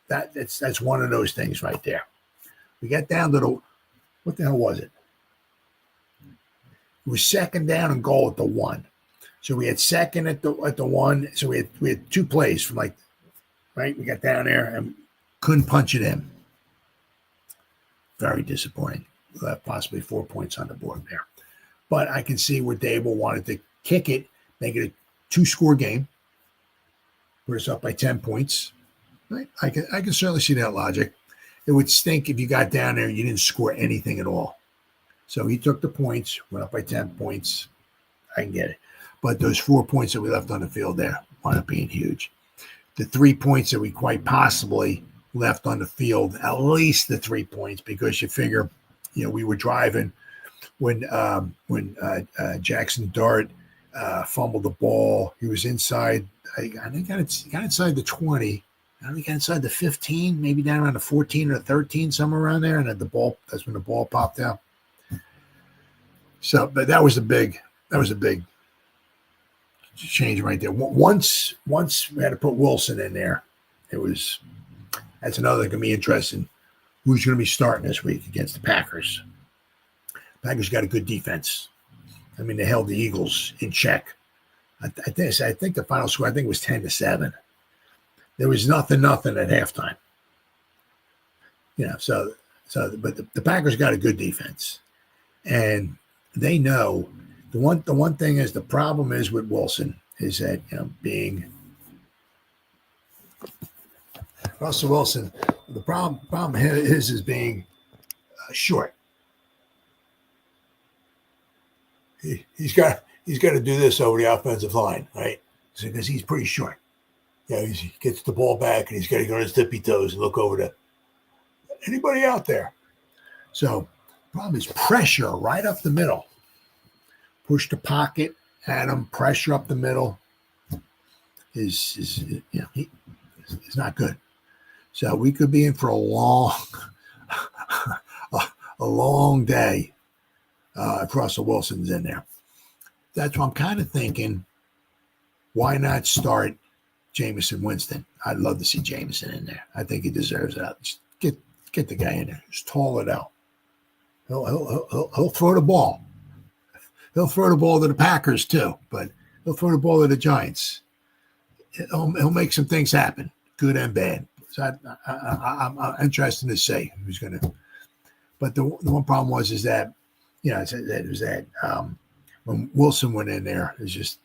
that's one of those things right there. We got down to what the hell was it? It was second down and goal at the 1. So we had second at the 1. So we had 2 plays from right. We got down there and couldn't punch it in. Very disappointing. We'll have possibly 4 points on the board there. But I can see where Daboll wanted to kick it, make it a 2-score game, put us up by 10 points. Right? I can certainly see that logic. It would stink if you got down there and you didn't score anything at all. So he took the points, went up by 10 points. I can get it. But those 4 points that we left on the field there wound up being huge. The 3 points that we quite possibly left on the field, at least the 3 points, because you figure, we were driving when Jaxson Dart fumbled the ball. He was inside. I think got inside the 20. I think got inside the 15, maybe down around the 14 or 13, somewhere around there. And that's when the ball popped out. So, but that was a big change right there. Once we had to put Wilson in there, that's another going to be interesting. Who's going to be starting this week against the Packers? Packers got a good defense. I mean, they held the Eagles in check. I think the final score, was 10-7. There was nothing at halftime. But the Packers got a good defense. And they know the one thing is the problem is with Wilson is that being Russell Wilson, the problem is being short. He's got to do this over the offensive line, right? Because he's pretty short. He gets the ball back and he's got to go on his tippy toes and look over to anybody out there. So the problem is pressure right up the middle. Push the pocket at him, pressure up the middle is not good. So we could be in for a long day if Russell Wilson's in there. That's what I'm kind of thinking. why not start Jameson Winston? I'd love to see Jameson in there. I think he deserves it. Just get the guy in there. Just haul it out. He'll throw the ball. He'll throw the ball to the Packers too, but he'll throw the ball to the Giants. He'll make some things happen, good and bad. So I'm interested to see who's going to. But the one problem was that when Wilson went in there, it's just.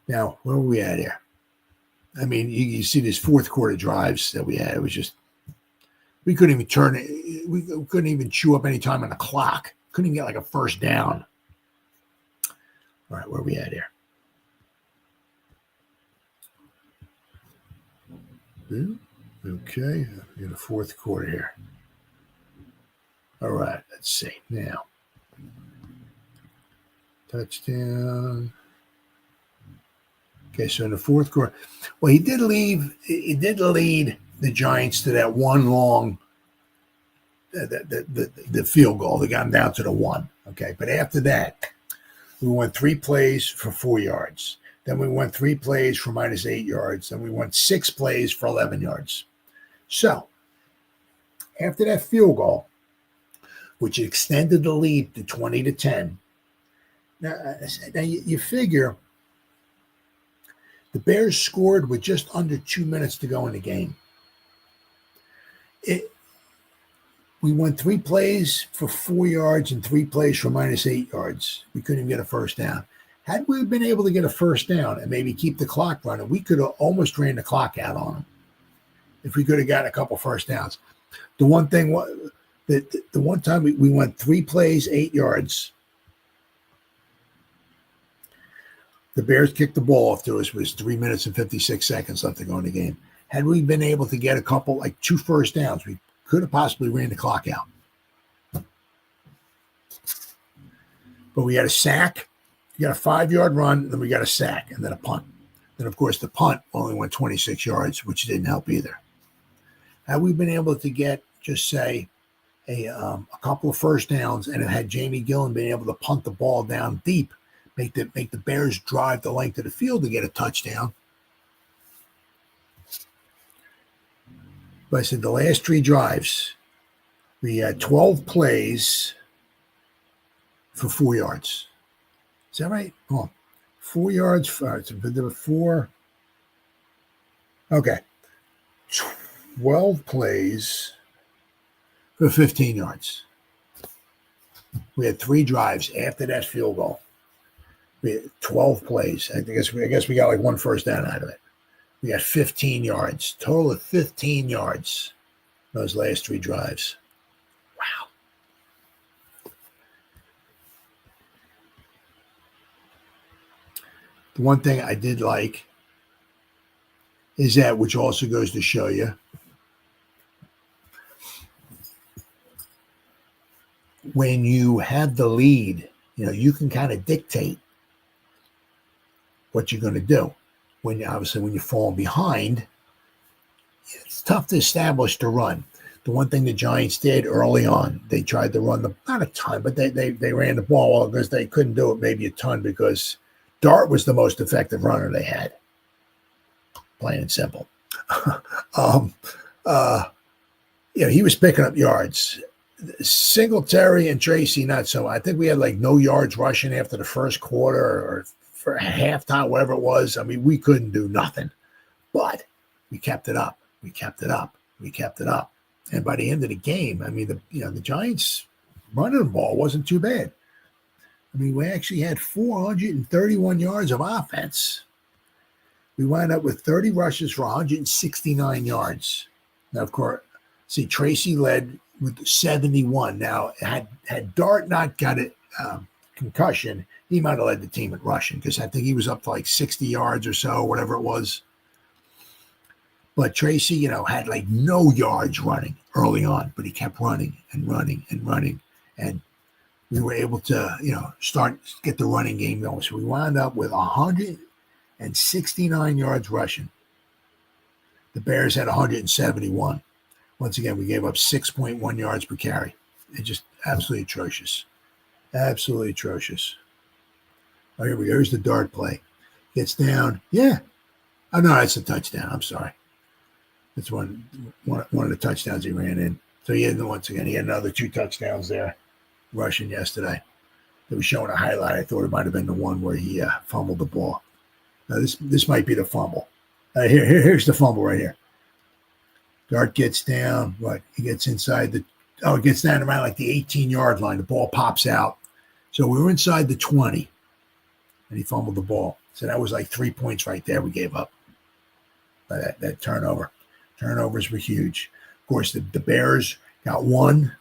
Now, where were we at here? I mean, you see these fourth quarter drives that we had. It was just, we couldn't even turn it. We couldn't even chew up any time on the clock. Couldn't even get like a first down. All right, where are we at here? Okay, in the fourth quarter here. All right, let's see now. Touchdown. Okay, so in the fourth quarter, well, he did lead the Giants to that one long, the field goal. They got him down to the one. Okay, but after that, we went 3 plays for 4 yards. Then we went 3 plays for -8 yards. Then we went 6 plays for 11 yards. So after that field goal, which extended the lead to 20-10. Now you figure. The Bears scored with just under 2 minutes to go in the game. We went 3 plays for 4 yards and 3 plays for -8 yards. We couldn't even get a first down. Had we been able to get a first down and maybe keep the clock running, we could have almost ran the clock out on them. If we could have gotten a couple first downs. The one thing, the one time we went 3 plays, 8 yards. The Bears kicked the ball off to us. It was 3 minutes and 56 seconds left to go in the game. Had we been able to get a couple, like 2 first downs, we could have possibly ran the clock out. But we had a sack. We got a 5-yard run, then we got a sack, and then a punt. Then, of course, the punt only went 26 yards, which didn't help either. Had we been able to get, just say, a couple of first downs, and had Jamie Gillen been able to punt the ball down deep, make the Bears drive the length of the field to get a touchdown. But I said the last 3 drives, we had 12 plays for 4 yards. Is that right? Oh, 4 yards. There were 4. Okay. 12 plays for 15 yards. We had 3 drives after that field goal. We had 12 plays. I guess we got like 1 first down out of it. We got 15 yards. Total of 15 yards those last 3 drives. Wow. The one thing I did like is that, which also goes to show you, when you have the lead, you can kind of dictate what you're going to do. When you fall behind, it's tough to establish the run. The one thing the Giants did early on, they tried to run not a ton, but they ran the ball because they couldn't do it maybe a ton because Dart was the most effective runner they had. Plain and simple. He was picking up yards. Singletary and Tracy, not so. I think we had like no yards rushing after the first quarter or for halftime, whatever it was. I mean, we couldn't do nothing, but we kept it up. We kept it up. And by the end of the game, I mean, the Giants running the ball wasn't too bad. I mean, we actually had 431 yards of offense. We wound up with 30 rushes for 169 yards. Now, of course, see, Tracy led with 71. Now, had Dart not got a concussion, he might have led the team at rushing because I think he was up to like 60 yards or so, whatever it was. But Tracy, had like no yards running early on, but he kept running and running and running. And we were able to, get the running game going. So we wound up with 169 yards rushing. The Bears had 171. Once again, we gave up 6.1 yards per carry. It's just absolutely atrocious. Absolutely atrocious. Oh, here we go. Here's the Dart play. Gets down. Yeah. Oh, no, that's a touchdown. I'm sorry. That's one of the touchdowns he ran in. So once again, he had another 2 touchdowns there rushing yesterday. They were showing a highlight. I thought it might have been the one where he fumbled the ball. Now this might be the fumble. Here's the fumble right here. Dart gets down. What? He gets inside it gets down around like the 18-yard line. The ball pops out. So we were inside the 20, and he fumbled the ball. So that was like 3 points right there we gave up by that turnover. Turnovers were huge. Of course, the Bears got 1.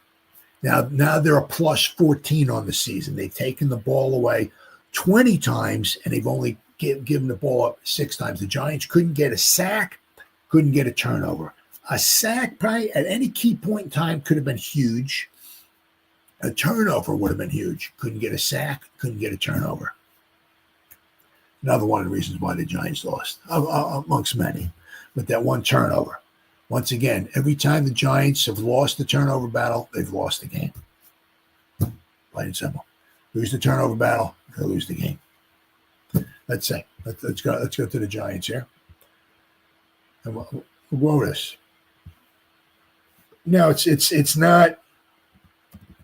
Now they're a plus 14 on the season. They've taken the ball away 20 times, and they've only given the ball up 6 times. The Giants couldn't get a sack, couldn't get a turnover. A sack probably at any key point in time could have been huge. A turnover would have been huge. Couldn't get a sack, couldn't get a turnover. Another one of the reasons why the Giants lost, amongst many. But that one turnover. Once again, every time the Giants have lost the turnover battle, they've lost the game. Plain and simple. Lose the turnover battle, they lose the game. Let's say. Let's go to the Giants here. And we'll go over this. No, it's not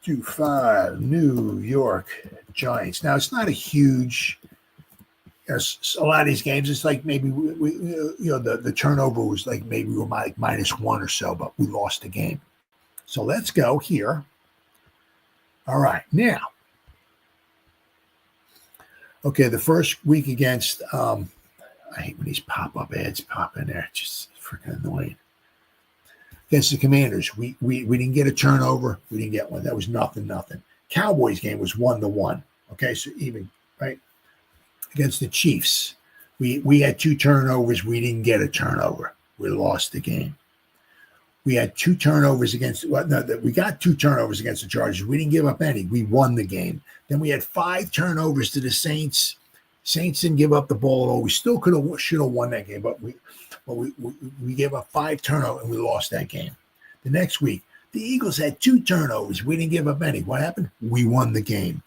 2-5 New York Giants. Now it's not a huge. A lot of these games, it's like maybe the turnover was like maybe we were like -1 or so, but we lost the game. So let's go here. All right, now. Okay, the first week against I hate when these pop-up ads pop in there. It's just freaking annoying. Against the Commanders, we didn't get a turnover. We didn't get one. That was nothing. Cowboys game was 1-1. Okay, so even right against the Chiefs, we had 2 turnovers. We didn't get a turnover. We lost the game. We had 2 turnovers we got 2 turnovers against the Chargers. We didn't give up any. We won the game. Then we had 5 turnovers to the Saints. Saints didn't give up the ball at all. We still should have won that game, but we gave up 5 turnovers and we lost that game. The next week, the Eagles had 2 turnovers. We didn't give up any. What happened? We won the game.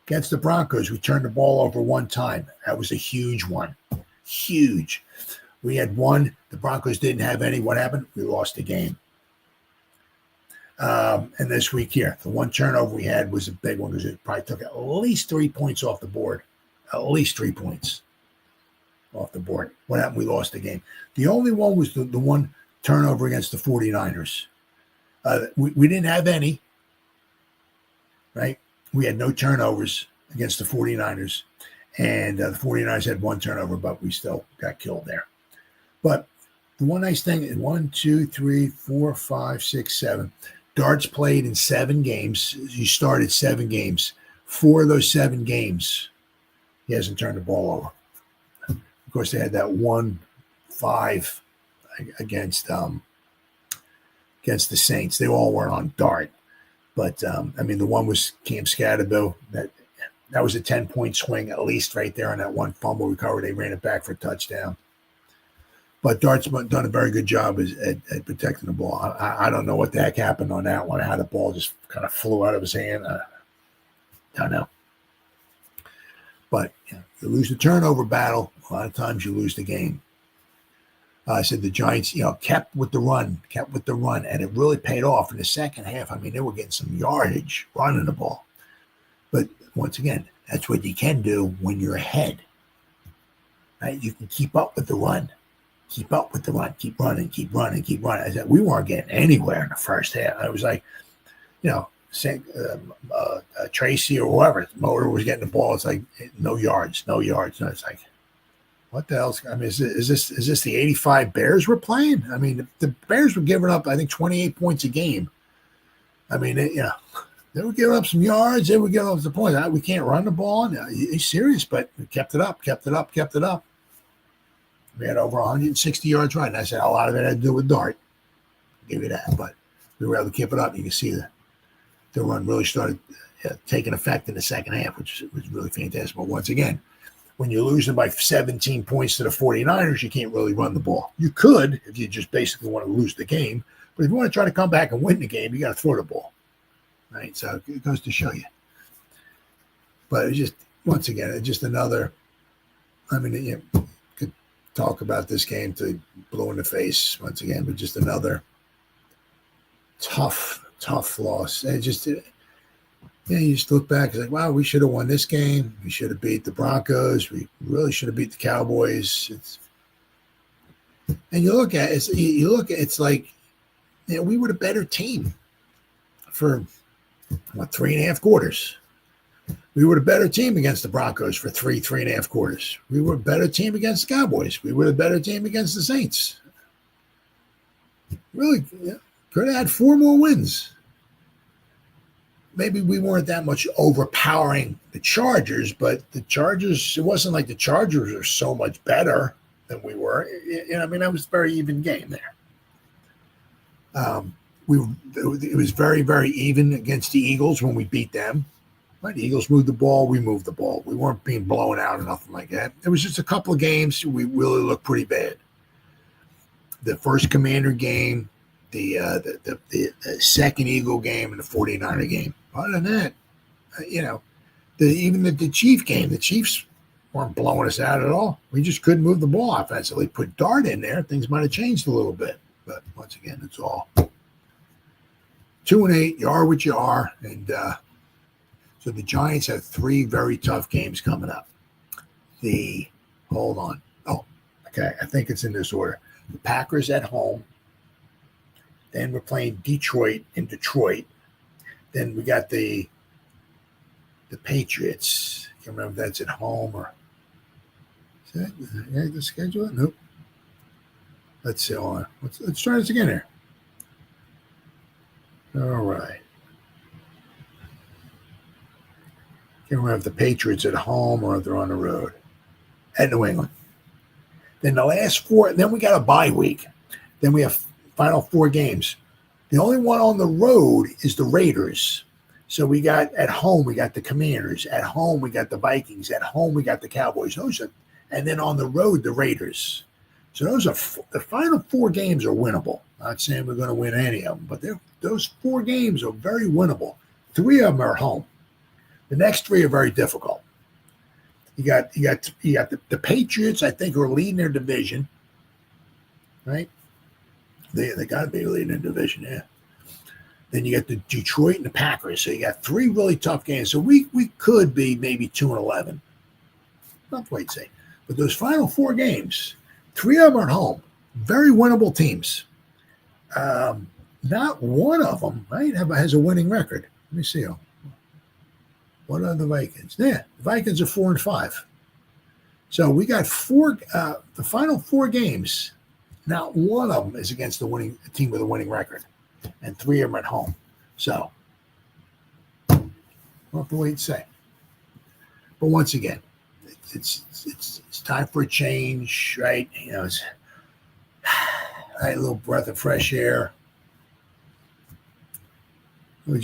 Against the Broncos, we turned the ball over 1 time. That was a huge one. Huge. We had 1. The Broncos didn't have any. What happened? We lost the game. And this week here, the 1 turnover we had was a big one because it probably took at least 3 points off the board. At least 3 points off the board. What happened? We lost the game. The only one was the 1 turnover against the 49ers. We didn't have any, right? We had no turnovers against the 49ers. And the 49ers had 1 turnover, but we still got killed there. But the one nice thing is 1, 2, 3, 4, 5, 6, 7. Dart's played in 7 games. He started 7 games. 4 of those 7 games, he hasn't turned the ball over. Of course, they had that 1-5 against the Saints. They all were on Dart. But, the one was Cam Scatterbill. That was a 10-point swing, at least right there on that 1 fumble recovery. They ran it back for a touchdown. But Dart's done a very good job at protecting the ball. I don't know what the heck happened on that one, how the ball just kind of flew out of his hand. I don't know. But you lose the turnover battle, a lot of times you lose the game. I said the Giants, kept with the run, and it really paid off in the second half. They were getting some yardage running the ball. But once again, that's what you can do when you're ahead. Right? You can keep up with the run. Keep up with the run. Keep running. I said, we weren't getting anywhere in the first half. I was like, Tracy or whoever, Motor was getting the ball. It's like no yards. And it's like, what the hell? Is this the 85 Bears we're playing? The Bears were giving up, I think, 28 points a game. They were giving up some yards. They were giving up some points. We can't run the ball. He's serious, but we kept it up. We had over 160 yards running. I said a lot of it had to do with Dart. I'll give you that, but we were able to keep it up. You can see the run really started taking effect in the second half, which was really fantastic. But once again, when you're losing by 17 points to the 49ers, you can't really run the ball. You could if you just basically want to lose the game. But if you want to try to come back and win the game, you got to throw the ball. Right? So it goes to show you. But it's just, once again, it's just another I mean, could talk about this game to blow in the face once again, but just another tough loss. And just, you just look back, it's like, wow, we should have won this game. We should have beat the Broncos. We really should have beat the Cowboys. And you look at it, it's like, we were the better team for 3.5 quarters. We were the better team against the Broncos for 3.5 quarters. We were a better team against the Cowboys. We were the better team against the Saints. Really, could have had 4 more wins. Maybe we weren't that much overpowering the Chargers, but the Chargers, it wasn't like the Chargers are so much better than we were. I mean, that was a very even game there. It was very, very even against the Eagles when we beat them. Right? The Eagles moved the ball, we moved the ball. We weren't being blown out or nothing like that. It was just a couple of games we really looked pretty bad. The first Commander game, the second Eagle game, and the 49er game. Other than that, even the Chief game, the Chiefs weren't blowing us out at all. We just couldn't move the ball offensively. Put Dart in there, things might have changed a little bit. But once again, it's all 2-8. You are what you are, and so the Giants have 3 very tough games coming up. Hold on. Oh, okay. I think it's in this order. The Packers at home. Then we're playing Detroit in Detroit. Then we got the Patriots. I can't remember if that's at home or is that the schedule? Nope. Let's see. Hold on. Let's try this again here. All right. Can't remember if the Patriots at home or if they're on the road. At New England. Then the last 4, then we got a bye week. Then we have final 4 games. The only one on the road is the Raiders. So we got at home, we got the Commanders. At home, we got the Vikings. At home, we got the Cowboys. And then on the road, the Raiders. So those are the final 4 games are winnable. Not saying we're going to win any of them, but those 4 games are very winnable. 3 of them are at home. The next 3 are very difficult. You got the Patriots, I think, are leading their division, right? They got to be leading their division, yeah. Then you got the Detroit and the Packers. So you got 3 really tough games. So we could be maybe 2-11. Not quite say. But those final 4 games, 3 of them are at home. Very winnable teams. Not one of them, right, has a winning record. Let me see. What are the Vikings? Yeah, the Vikings are 4-5. So we got 4. The final 4 games. Not one of them is against the team with a winning record, and 3 of them at home. So we'll have to wait and see. But once again, it's time for a change, right? It's a little breath of fresh air. We'll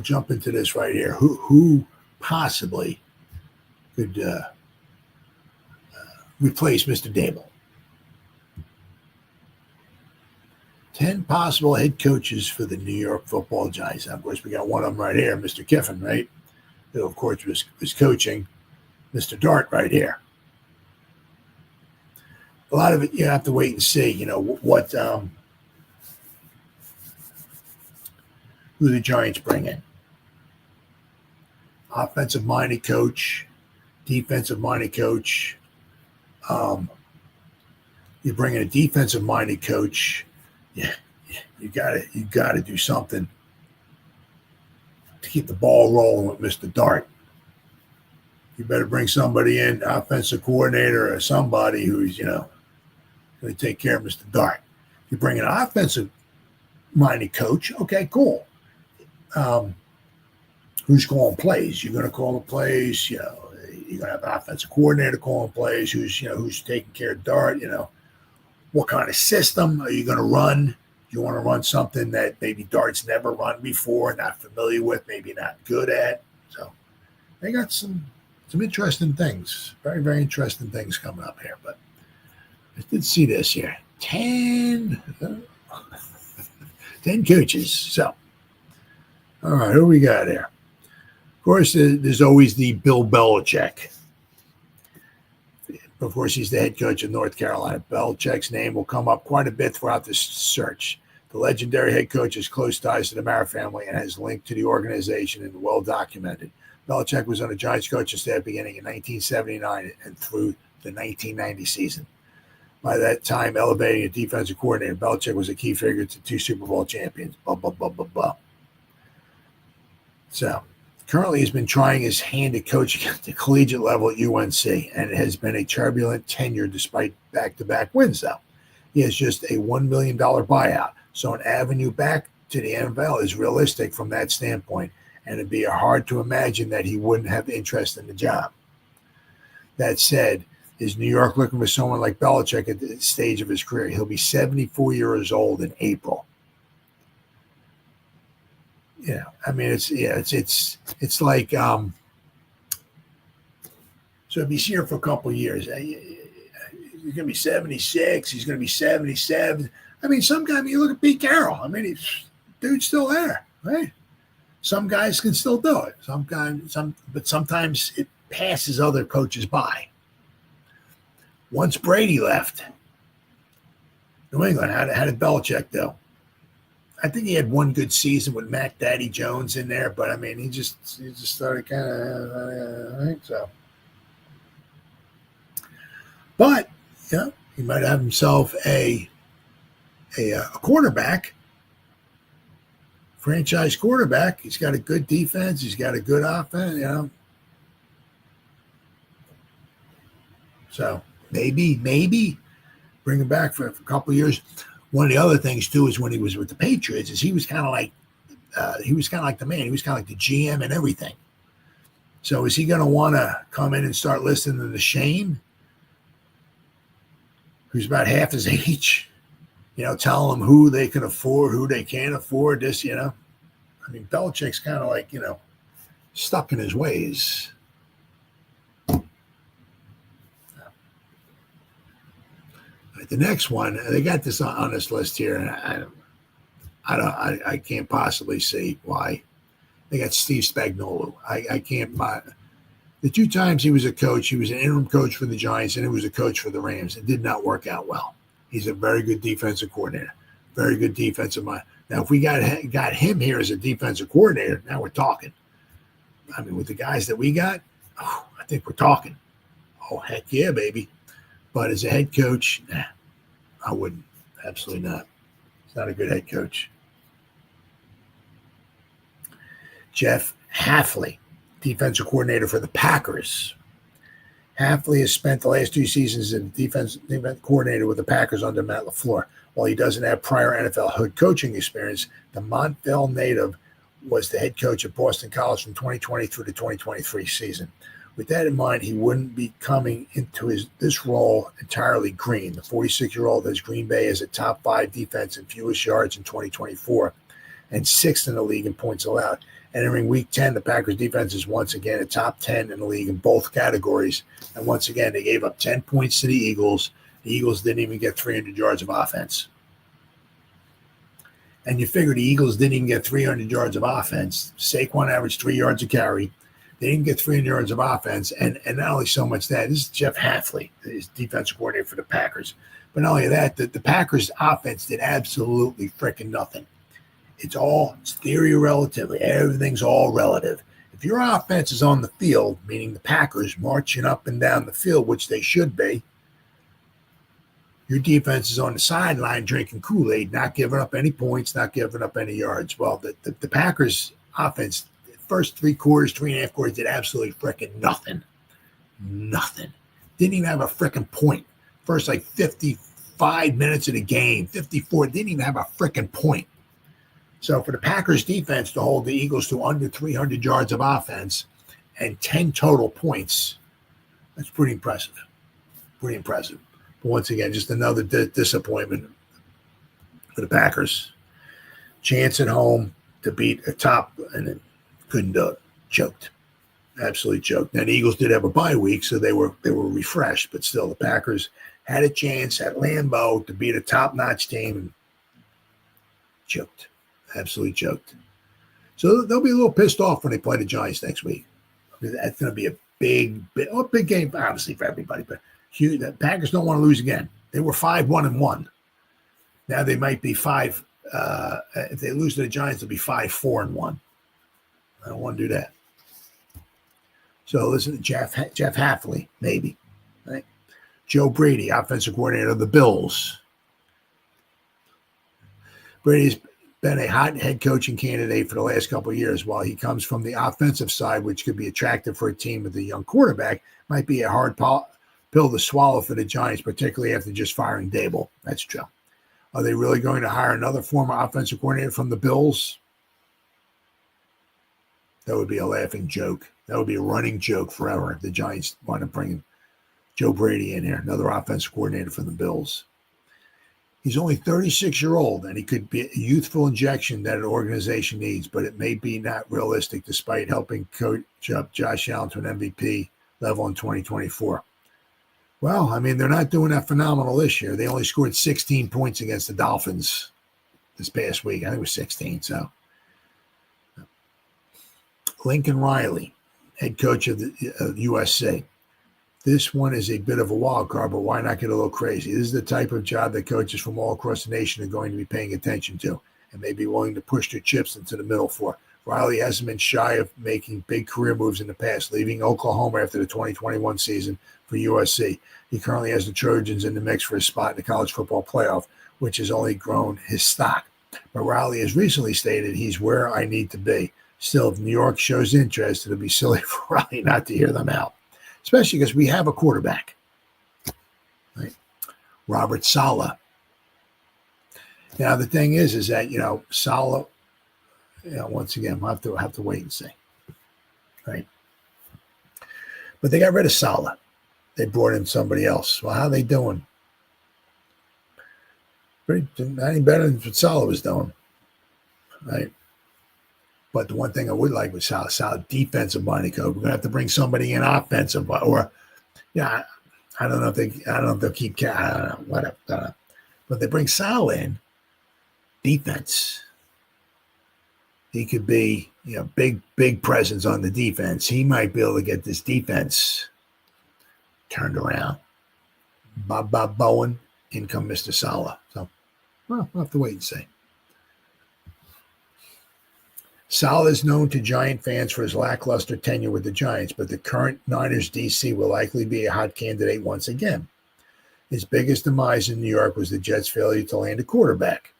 jump into this right here. Who possibly could replace Mr. Daboll? 10 possible head coaches for the New York Football Giants. Now, of course, we got one of them right here, Mr. Kiffin, right? Who, of course, was coaching Mr. Dart right here. A lot of it you have to wait and see, what who the Giants bring in. Offensive-minded coach, defensive-minded coach. You bring in a defensive-minded coach. Yeah, you got to do something to keep the ball rolling with Mr. Dart. You better bring somebody in, offensive coordinator or somebody who's going to take care of Mr. Dart. You bring an offensive-minded coach. Okay, cool. Who's calling plays? You're going to call the plays. You're going to have an offensive coordinator calling plays. Who's taking care of Dart? What kind of system are you going to run? You want to run something that maybe Dart's never run before, not familiar with, maybe not good at. So they got some interesting things, very, very interesting things coming up here. But I did see this here. 10 coaches. So, all right, who we got here? Of course, there's always the Bill Belichick. Of course, he's the head coach of North Carolina. Belichick's name will come up quite a bit throughout this search. The legendary head coach has close ties to the Mara family and has linked to the organization and well documented. Belichick was on the Giants coaching staff beginning in 1979 and through the 1990 season. By that time, elevating a defensive coordinator, Belichick was a key figure to 2 Super Bowl champions. Blah, blah, blah, blah, blah. So, currently he's been trying his hand at coaching at the collegiate level at UNC, and it has been a turbulent tenure despite back-to-back wins, though. He has just a $1 million buyout, so an avenue back to the NFL is realistic from that standpoint, and it'd be hard to imagine that he wouldn't have interest in the job. That said, is New York looking for someone like Belichick at the stage of his career? He'll be 74 years old in April. I mean, it's like so if he's here for a couple of years, he's gonna be 76. He's gonna be 77. I mean, you look at Pete Carroll. I mean, dude's still there, right? Some guys can still do it. But sometimes it passes other coaches by. Once Brady left New England, how did Belichick do? I think he had one good season with Mac Daddy Jones in there, but I mean, he just started kind of, I think so. But he might have himself a quarterback, franchise quarterback. He's got a good defense. He's got a good offense. So maybe bring him back for a couple of years. One of the other things too is when he was with the Patriots, is he was kind of like the man. He was kind of like the GM and everything. So is he going to want to come in and start listening to Shane, who's about half his age? Telling them who they can afford, who they can't afford. This, I mean, Belichick's kind of like stuck in his ways. The next one, they got this on this list here, and I can't possibly see why. They got Steve Spagnuolo. I can't. The 2 times he was a coach, he was an interim coach for the Giants, and he was a coach for the Rams. It did not work out well. He's a very good defensive coordinator, very good defensive mind. Now, if we got him here as a defensive coordinator, now we're talking. I mean, with the guys that we got, I think we're talking. Oh, heck yeah, baby. But as a head coach, I wouldn't. Absolutely not. He's not a good head coach. Jeff Hafley, defensive coordinator for the Packers. Hafley has spent the last 2 seasons as a defense coordinator with the Packers under Matt LaFleur. While he doesn't have prior NFL head coaching experience, the Montville native was the head coach at Boston College from 2020 through the 2023 season. With that in mind, he wouldn't be coming into this role entirely green. The 46-year-old has Green Bay as a top 5 defense in fewest yards in 2024 and 6th in the league in points allowed. Entering Week 10, the Packers defense is once again a top 10 in the league in both categories. And once again, they gave up 10 points to the Eagles. The Eagles didn't even get 300 yards of offense. And you figure the Eagles didn't even get 300 yards of offense. Saquon averaged 3 yards a carry. They didn't get 300 yards of offense. And not only so much that, this is Jeff Hafley, his defensive coordinator for the Packers. But not only that, the Packers offense did absolutely freaking nothing. It's theory relatively. Everything's all relative. If your offense is on the field, meaning the Packers marching up and down the field, which they should be, your defense is on the sideline drinking Kool-Aid, not giving up any points, not giving up any yards. Well, the Packers offense, first 3 quarters, 3.5 quarters, did absolutely freaking nothing. Nothing. Didn't even have a freaking point. First, 55 minutes of the game, 54, didn't even have a freaking point. So for the Packers defense to hold the Eagles to under 300 yards of offense and 10 total points, that's pretty impressive. Pretty impressive. But once again, just another disappointment for the Packers. Chance at home to beat a top, and then couldn't do it. Choked. Absolutely choked. Now, the Eagles did have a bye week, so they were refreshed, but still the Packers had a chance at Lambeau to beat a top-notch team and choked. Absolutely choked. So they'll be a little pissed off when they play the Giants next week. That's going to be a big game, obviously, for everybody. But huge, the Packers don't want to lose again. They were 5-1-1. Now they might be 5. If they lose to the Giants, they'll be 5-4-1. I don't want to do that. So listen to Jeff Hafley, maybe. Right? Joe Brady, offensive coordinator of the Bills. Brady's been a hot head coaching candidate for the last couple of years. While he comes from the offensive side, which could be attractive for a team with a young quarterback, might be a hard pill to swallow for the Giants, particularly after just firing Daboll. That's true. Are they really going to hire another former offensive coordinator from the Bills? That would be a laughing joke. That would be a running joke forever if the Giants want to bring Joe Brady in here, another offensive coordinator for the Bills. He's only 36-year-old, and he could be a youthful injection that an organization needs, but it may be not realistic despite helping coach up Josh Allen to an MVP level in 2024. Well, I mean, they're not doing that phenomenal this year. They only scored 16 points against the Dolphins this past week. I think it was 16. So, Lincoln Riley, head coach of USC. This one is a bit of a wild card, but why not get a little crazy? This is the type of job that coaches from all across the nation are going to be paying attention to and may be willing to push their chips into the middle for. Riley hasn't been shy of making big career moves in the past, leaving Oklahoma after the 2021 season for USC. He currently has the Trojans in the mix for a spot in the college football playoff, which has only grown his stock. But Riley has recently stated he's where I need to be. Still, if New York shows interest, it'll be silly for Riley not to hear them out, especially because we have a quarterback. Right? Robert Saleh. Now, the thing is that, Saleh, once again, we'll have to wait and see. Right? But they got rid of Saleh. They brought in somebody else. Well, how are they doing? Not any better than what Saleh was doing. Right? But the one thing I would like was Saleh defensive minded coach. We're gonna have to bring somebody in offensive, I don't know if they'll keep. I don't know, whatever. But they bring Saleh in defense. He could be, big presence on the defense. He might be able to get this defense turned around. Bob Bowen, in come Mr. Saleh. So, we'll have to wait and see. Saleh is known to Giant fans for his lackluster tenure with the Giants, but the current Niners DC will likely be a hot candidate once again. His biggest demise in New York was the Jets' failure to land a quarterback.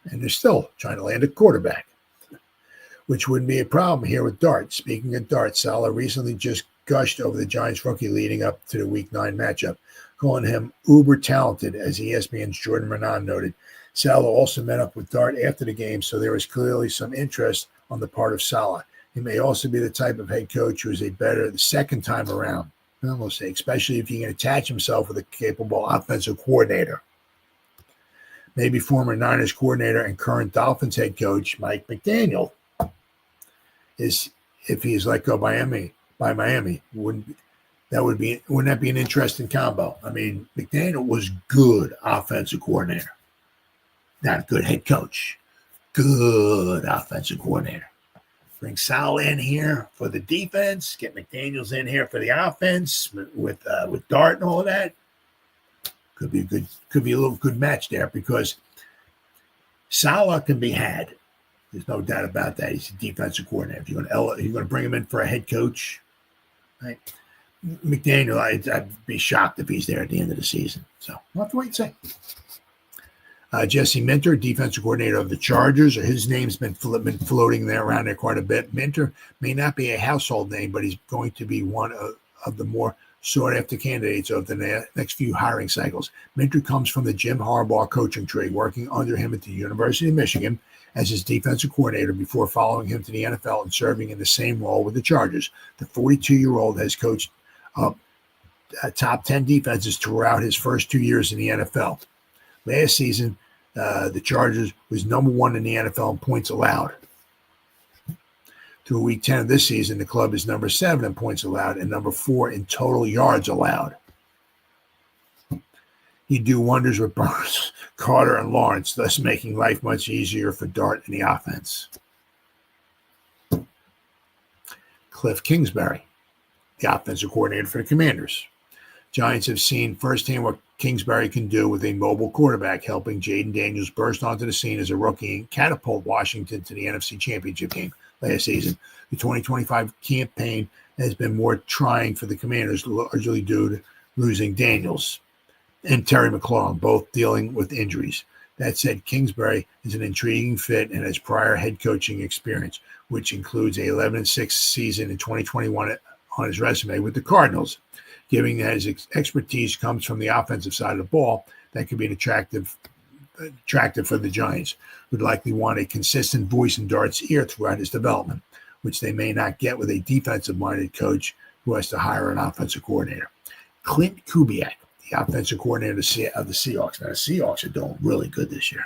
And they're still trying to land a quarterback, which wouldn't be a problem here with Dart. Speaking of Dart, Saleh recently just gushed over the Giants rookie leading up to the Week 9 matchup, calling him uber talented, as ESPN's Jordan Renan noted. Saleh also met up with Dart after the game, so there was clearly some interest on the part of Saleh. He may also be the type of head coach who is a better the second time around, we'll say, especially if he can attach himself with a capable offensive coordinator. Maybe former Niners coordinator and current Dolphins head coach Mike McDaniel is, if he is let go by Miami, wouldn't that be an interesting combo? I mean, McDaniel was good offensive coordinator. Not a good head coach. Good offensive coordinator. Bring Saleh in here for the defense. Get McDaniels in here for the offense with Dart and all of that. Could be a little good match there because Saleh can be had. There's no doubt about that. He's a defensive coordinator. If you're going to bring him in for a head coach, right? McDaniel, I'd be shocked if he's there at the end of the season. So we'll have to wait and see. Jesse Minter, defensive coordinator of the Chargers. His name's been floating around there quite a bit. Minter may not be a household name, but he's going to be one of the more sought-after candidates of the next few hiring cycles. Minter comes from the Jim Harbaugh coaching tree, working under him at the University of Michigan as his defensive coordinator before following him to the NFL and serving in the same role with the Chargers. The 42-year-old has coached top 10 defenses throughout his first 2 years in the NFL. Last season, the Chargers was number 1 in the NFL in points allowed. Through week 10 of this season, the club is number 7 in points allowed and number 4 in total yards allowed. He'd do wonders with Burns, Carter, and Lawrence, thus making life much easier for Dart in the offense. Cliff Kingsbury, the offensive coordinator for the Commanders. Giants have seen firsthand what Kingsbury can do with a mobile quarterback, helping Jaden Daniels burst onto the scene as a rookie and catapult Washington to the NFC Championship game last season. The 2025 campaign has been more trying for the Commanders, largely due to losing Daniels and Terry McLaurin, both dealing with injuries. That said, Kingsbury is an intriguing fit and has prior head coaching experience, which includes a 11-6 season in 2021 on his resume with the Cardinals. Given that his expertise comes from the offensive side of the ball, that could be an attractive for the Giants, who'd likely want a consistent voice in Dart's ear throughout his development, which they may not get with a defensive-minded coach who has to hire an offensive coordinator. Clint Kubiak, the offensive coordinator of the Seahawks. Now, the Seahawks are doing really good this year.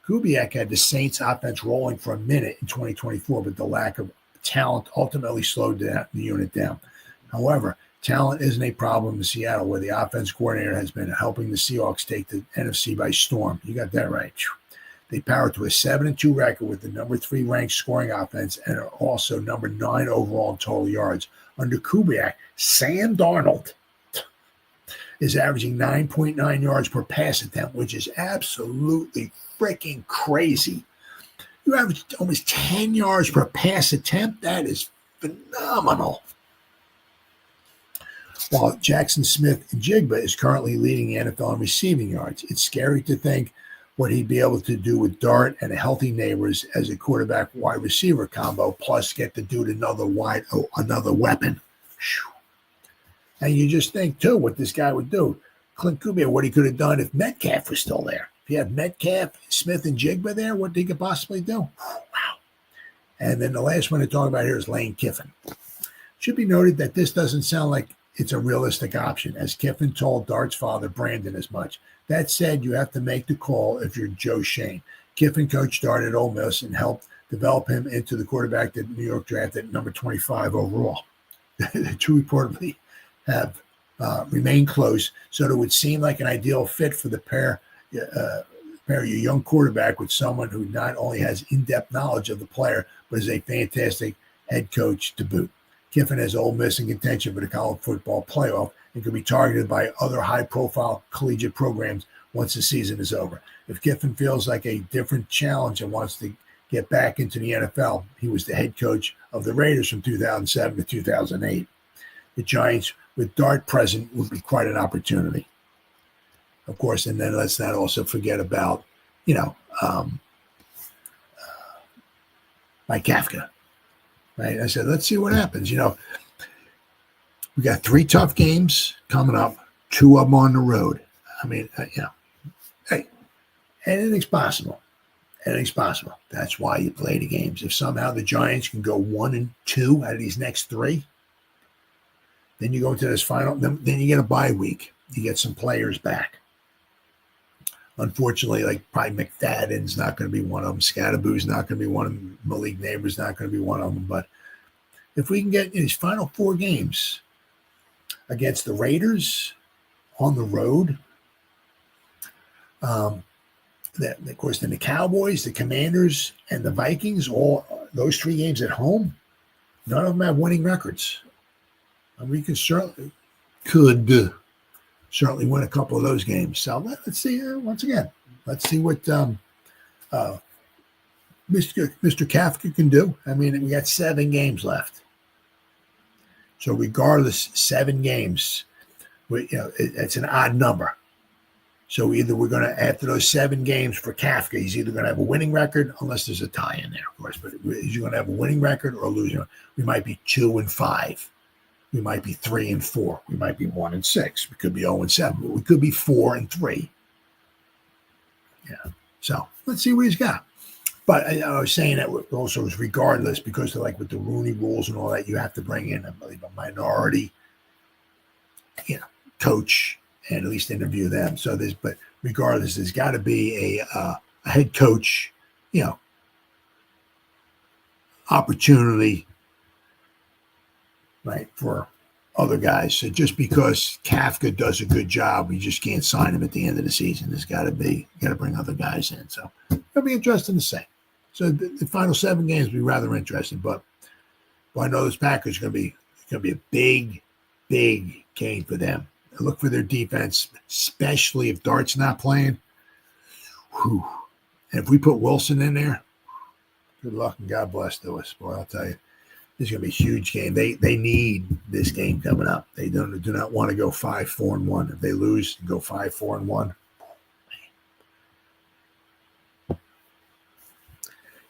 Kubiak had the Saints offense rolling for a minute in 2024, but the lack of talent ultimately slowed the unit down. However, talent isn't a problem in Seattle, where the offense coordinator has been helping the Seahawks take the NFC by storm. You got that right. They powered to a 7-2 record with the number 3 ranked scoring offense and are also number 9 overall in total yards. Under Kubiak, Sam Darnold is averaging 9.9 yards per pass attempt, which is absolutely freaking crazy. You average almost 10 yards per pass attempt. That is phenomenal. While Jackson Smith-Njigba is currently leading the NFL in receiving yards, it's scary to think what he'd be able to do with Dart and a healthy Neighbors as a quarterback wide receiver combo, plus get the dude another weapon. And you just think, too, what this guy would do. Clint Kubiak, what he could have done if Metcalf was still there. If he had Metcalf, Smith-Njigba there, what he could possibly do. Wow. And then the last one to talk about here is Lane Kiffin. Should be noted that this doesn't sound like it's a realistic option, as Kiffin told Dart's father, Brandon, as much. That said, you have to make the call if you're Joe Shane. Kiffin coached Dart at Ole Miss and helped develop him into the quarterback that New York drafted at number 25 overall. The two reportedly have remained close, so it would seem like an ideal fit for the pair your young quarterback with someone who not only has in-depth knowledge of the player, but is a fantastic head coach to boot. Kiffin has Ole Miss in contention for the college football playoff and could be targeted by other high-profile collegiate programs once the season is over. If Kiffin feels like a different challenge and wants to get back into the NFL, he was the head coach of the Raiders from 2007 to 2008. The Giants, with Dart present, would be quite an opportunity. Of course, and then let's not also forget about, Mike Kafka. Right? I said, let's see what happens. We got 3 tough games coming up, 2 of them on the road. I mean, hey, anything's possible. Anything's possible. That's why you play the games. If somehow the Giants can go 1-2 out of these next 3, then you go into this final, then you get a bye week. You get some players back. Unfortunately, like probably McFadden's not going to be one of them. Scatterboo's not going to be one of them. Malik Neighbors not going to be one of them. But if we can get these final 4 games against the Raiders on the road, of course, then the Cowboys, the Commanders, and the Vikings, all those 3 games at home, none of them have winning records. And we can certainly win a couple of those games. So let's see, once again, let's see what Mr. Kafka can do. I mean, we got 7 games left. So regardless, 7 games, it's an odd number. So either we're going to, after those 7 games for Kafka, he's either going to have a winning record, unless there's a tie in there, of course, but he's going to have a winning record or a losing. We might be 2-5. We might be 3-4. We might be 1-6. We could be 0-7. We could be 4-3. Yeah. So let's see what he's got. But I was saying that also is regardless, because like with the Rooney rules and all that, you have to bring in, I believe, a minority, coach and at least interview them. So but regardless, there's got to be a head coach, opportunity. Right, for other guys. So just because Kafka does a good job, we just can't sign him at the end of the season. There's got to bring other guys in. So it'll be interesting to see. So the final 7 games will be rather interesting. But Well, I know those Packers are going to be a big, big game for them. I look for their defense, especially if Dart's not playing. Whew. And if we put Wilson in there, good luck and God bless to us. Boy, I'll tell you, this is going to be a huge game. They need this game coming up. They do not want to go 5-4-1. If they lose, go 5-4-1.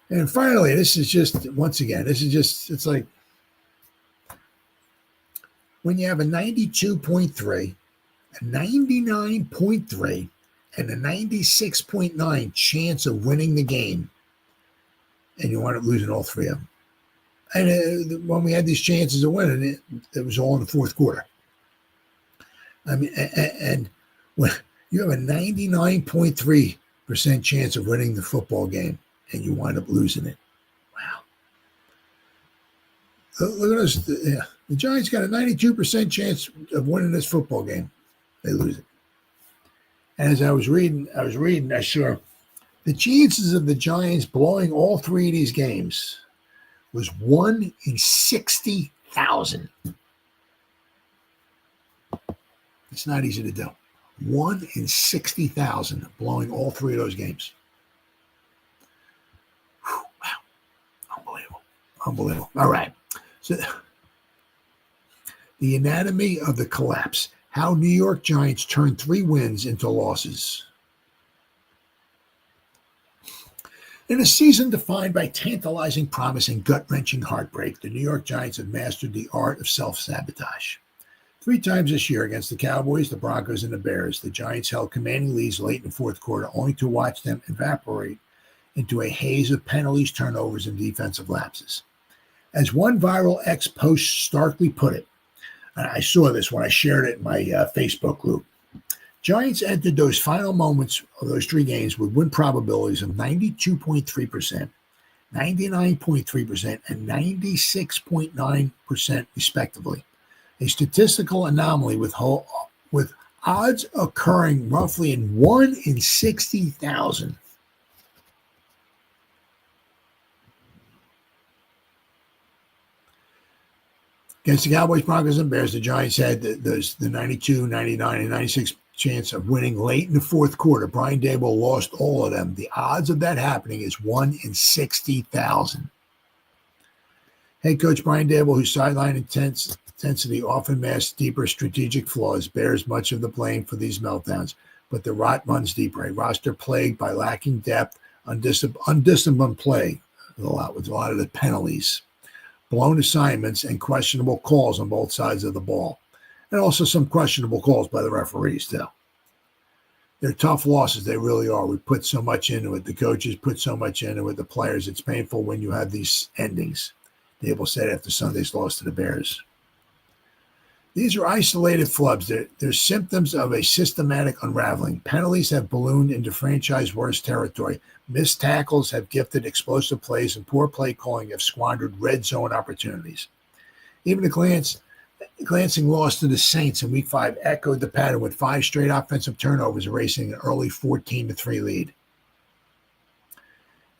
And finally, this is just, once again, it's like when you have a 92.3, a 99.3, and a 96.9 chance of winning the game, and you wind up losing all three of them. And when we had these chances of winning, it was all in the fourth quarter. I mean, and when you have a 99.3% chance of winning the football game, and you wind up losing it. Wow. Look at us. The Giants got a 92% chance of winning this football game. They lose it. And as I was reading, I saw the chances of the Giants blowing all three of these games was 1 in 60,000. It's not easy to do. 1 in 60,000 blowing all three of those games. Whew, wow. Unbelievable. All right. So the anatomy of the collapse. How New York Giants turned 3 wins into losses. In a season defined by tantalizing promise and gut-wrenching heartbreak, the New York Giants have mastered the art of self-sabotage. 3 times this year against the Cowboys, the Broncos, and the Bears, the Giants held commanding leads late in the fourth quarter, only to watch them evaporate into a haze of penalties, turnovers, and defensive lapses. As one viral X post starkly put it, I saw this when I shared it in my Facebook group. Giants entered those final moments of those 3 games with win probabilities of 92.3%, 99.3%, and 96.9% respectively. A statistical anomaly with odds occurring roughly in 1 in 60,000. Against the Cowboys, Broncos, and Bears, the Giants had the 92, 99, and 96 chance of winning late in the fourth quarter. Brian Daboll lost all of them. The odds of that happening is 1 in 60,000. Head coach Brian Daboll, whose sideline intensity often masks deeper strategic flaws, bears much of the blame for these meltdowns. But the rot runs deeper. A roster plagued by lacking depth, undisciplined play, with a lot of the penalties, blown assignments, and questionable calls on both sides of the ball. And also some questionable calls by the referees, too. They're tough losses. They really are. We put so much into it. The coaches put so much into it. The players. It's painful when you have these endings. Daboll said after Sunday's loss to the Bears. These are isolated flubs. They're symptoms of a systematic unraveling. Penalties have ballooned into franchise worst territory. Missed tackles have gifted explosive plays, and poor play calling have squandered red zone opportunities. Even a glancing loss to the Saints in Week 5 echoed the pattern with 5 straight offensive turnovers, erasing an early 14-3 lead.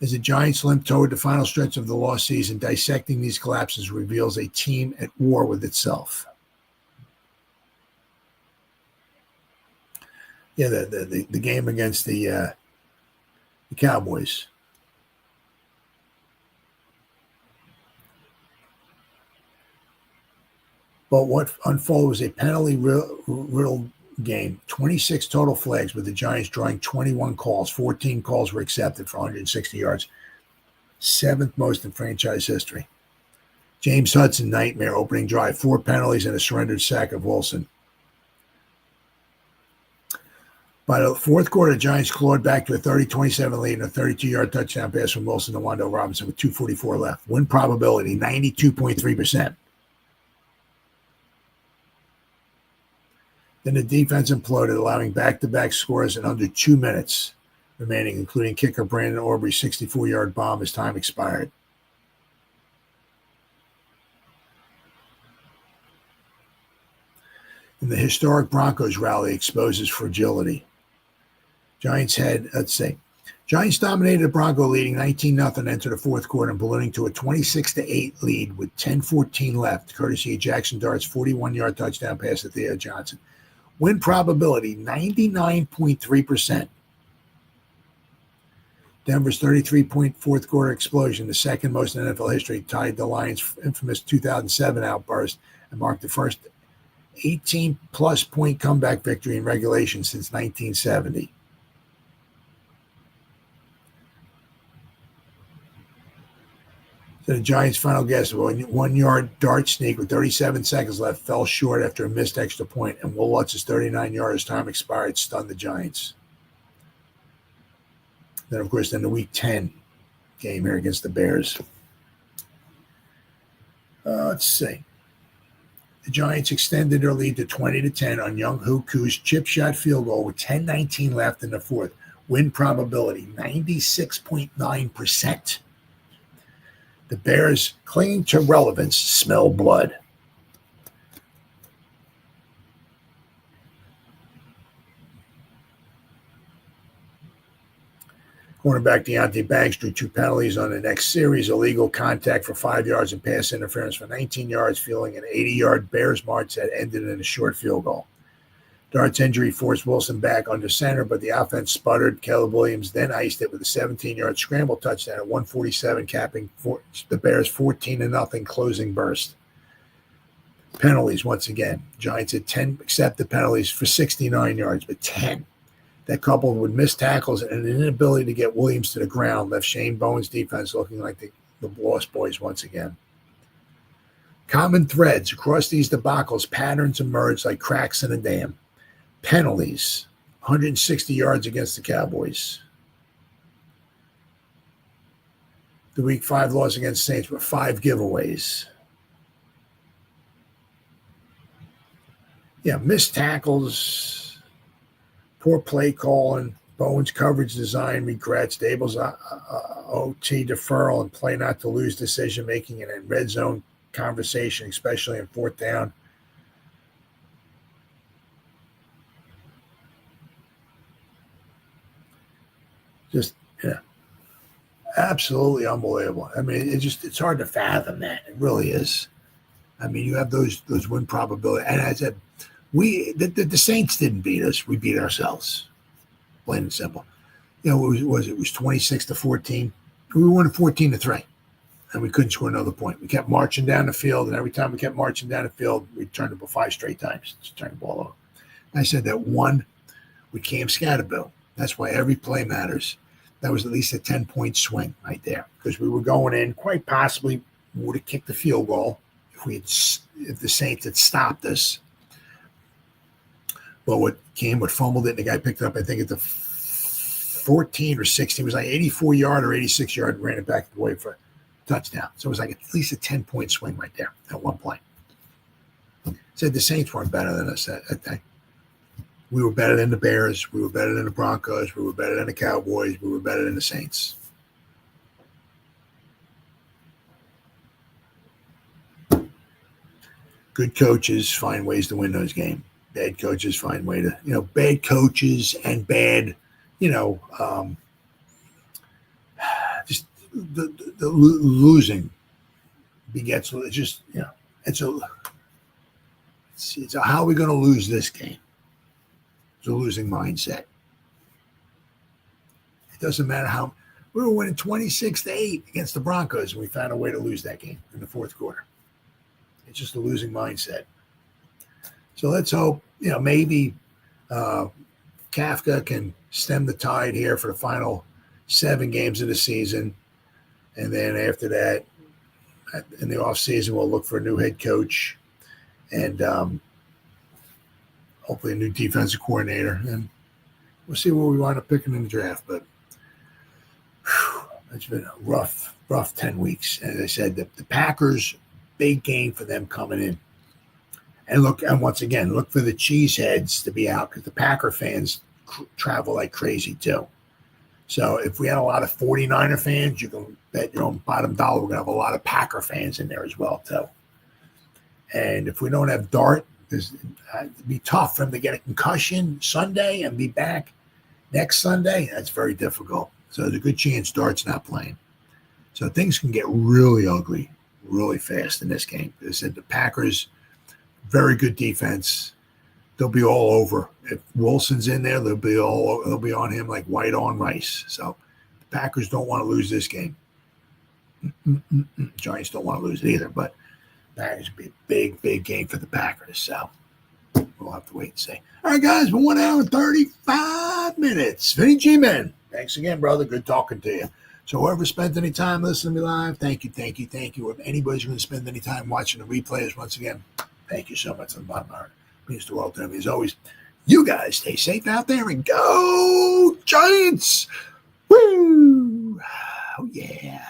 As the Giants limp toward the final stretch of the lost season, dissecting these collapses reveals a team at war with itself. Yeah, the game against the Cowboys. But what unfolded was a penalty-riddled game. 26 total flags, with the Giants drawing 21 calls. 14 calls were accepted for 160 yards. 7th most in franchise history. James Hudson, nightmare opening drive. 4 penalties and a surrendered sack of Wilson. By the fourth quarter, the Giants clawed back to a 30-27 lead and a 32-yard touchdown pass from Wilson to Wan'Dale Robinson with 2:44 left. Win probability, 92.3%. Then the defense imploded, allowing back-to-back scores in under 2 minutes remaining, including kicker Brandon Aubrey's 64-yard bomb as time expired. And the historic Broncos rally exposes fragility. Giants had, Giants dominated the Bronco, leading 19-0 into the fourth quarter and ballooning to a 26-8 lead with 10:14 left, courtesy of Jaxson Dart's 41-yard touchdown pass to Theo Johnson. Win probability, 99.3%. Denver's 33-point fourth quarter explosion, the second most in NFL history, tied the Lions' infamous 2007 outburst and marked the first 18-plus point comeback victory in regulation since 1970. So the Giants' final guess of a 1-yard dart sneak with 37 seconds left fell short after a missed extra point, and Will Lutz's 39-yard as time expired stunned the Giants. Then, of course, the Week 10 game here against the Bears. Let's see. The Giants extended their lead to 20-10 on Young Hoku's chip shot field goal with 10:19 left in the fourth. Win probability, 96.9%. The Bears, clinging to relevance, smell blood. Cornerback Deonte Banks drew 2 penalties on the next series, illegal contact for 5 yards and pass interference for 19 yards, fueling an 80-yard Bears march that ended in a short field goal. Dart's injury forced Wilson back under center, but the offense sputtered. Caleb Williams then iced it with a 17-yard scramble touchdown at 1:47, capping the Bears' 14-0 closing burst. Penalties, once again. Giants had 10 accepted penalties for 69 yards, but 10. That, coupled with missed tackles and an inability to get Williams to the ground, left Shane Bowen's defense looking like the Lost Boys once again. Common threads across these debacles, patterns emerged like cracks in a dam. Penalties, 160 yards against the Cowboys. The Week 5 loss against Saints were 5 giveaways. Yeah, missed tackles, poor play calling, Bowen's coverage design regrets, Daboll's OT deferral and play not to lose decision making in a red zone conversation, especially in fourth down. Just, yeah, absolutely unbelievable. I mean, it's hard to fathom that. It really is. I mean, you have those win probability. And as I said, the Saints didn't beat us. We beat ourselves, plain and simple. You know, it was 26-14. We won 14-3, and we couldn't score another point. We kept marching down the field, and every time we kept marching down the field, we turned the ball 5 straight times. Just turned the ball over. And I said that one with Cam Scatterbill. That's why every play matters. That was at least a 10-point swing right there, because we were going in. Quite possibly would have kicked the field goal if the Saints had stopped us. But what Cam would fumbled it, and the guy picked it up, I think, at the 14 or 16. It was like 84-yard or 86-yard, ran it back the way for a touchdown. So it was like at least a 10-point swing right there at one point. Said the Saints weren't better than us that day. We were better than the Bears. We were better than the Broncos. We were better than the Cowboys. We were better than the Saints. Good coaches find ways to win those games. Bad coaches find way to, bad coaches and bad, just the losing begets. It's just, it's a how are we going to lose this game? It's a losing mindset. It doesn't matter how we were winning 26-8 against the Broncos, and we found a way to lose that game in the fourth quarter. It's just a losing mindset. So let's hope, maybe Kafka can stem the tide here for the final 7 games of the season. And then after that, in the offseason, we'll look for a new head coach and hopefully a new defensive coordinator. And we'll see where we wind up picking in the draft. But it's been a rough 10 weeks. As I said, the Packers, big game for them coming in. And once again, look for the cheeseheads to be out, because the Packer fans travel like crazy too. So if we had a lot of 49er fans, you can bet your own bottom dollar we're going to have a lot of Packer fans in there as well too. And if we don't have Dart, it'd be tough for him to get a concussion Sunday and be back next Sunday. That's very difficult. So there's a good chance Dart's not playing. So things can get really ugly really fast in this game. As I said, the Packers, very good defense. They'll be all over. If Wilson's in there, they'll be on him like white on rice. So the Packers don't want to lose this game. Giants don't want to lose it either, but that would be a big, big game for the Packers. So we'll have to wait and see. All right, guys, we're 1 hour and 35 minutes. Vinny G-Man, thanks again, brother. Good talking to you. So whoever spent any time listening to me live, thank you. If anybody's going to spend any time watching the replays, once again, thank you so much from the bottom of my heart. It means the world to me. As always, you guys stay safe out there and go Giants! Woo! Oh, yeah.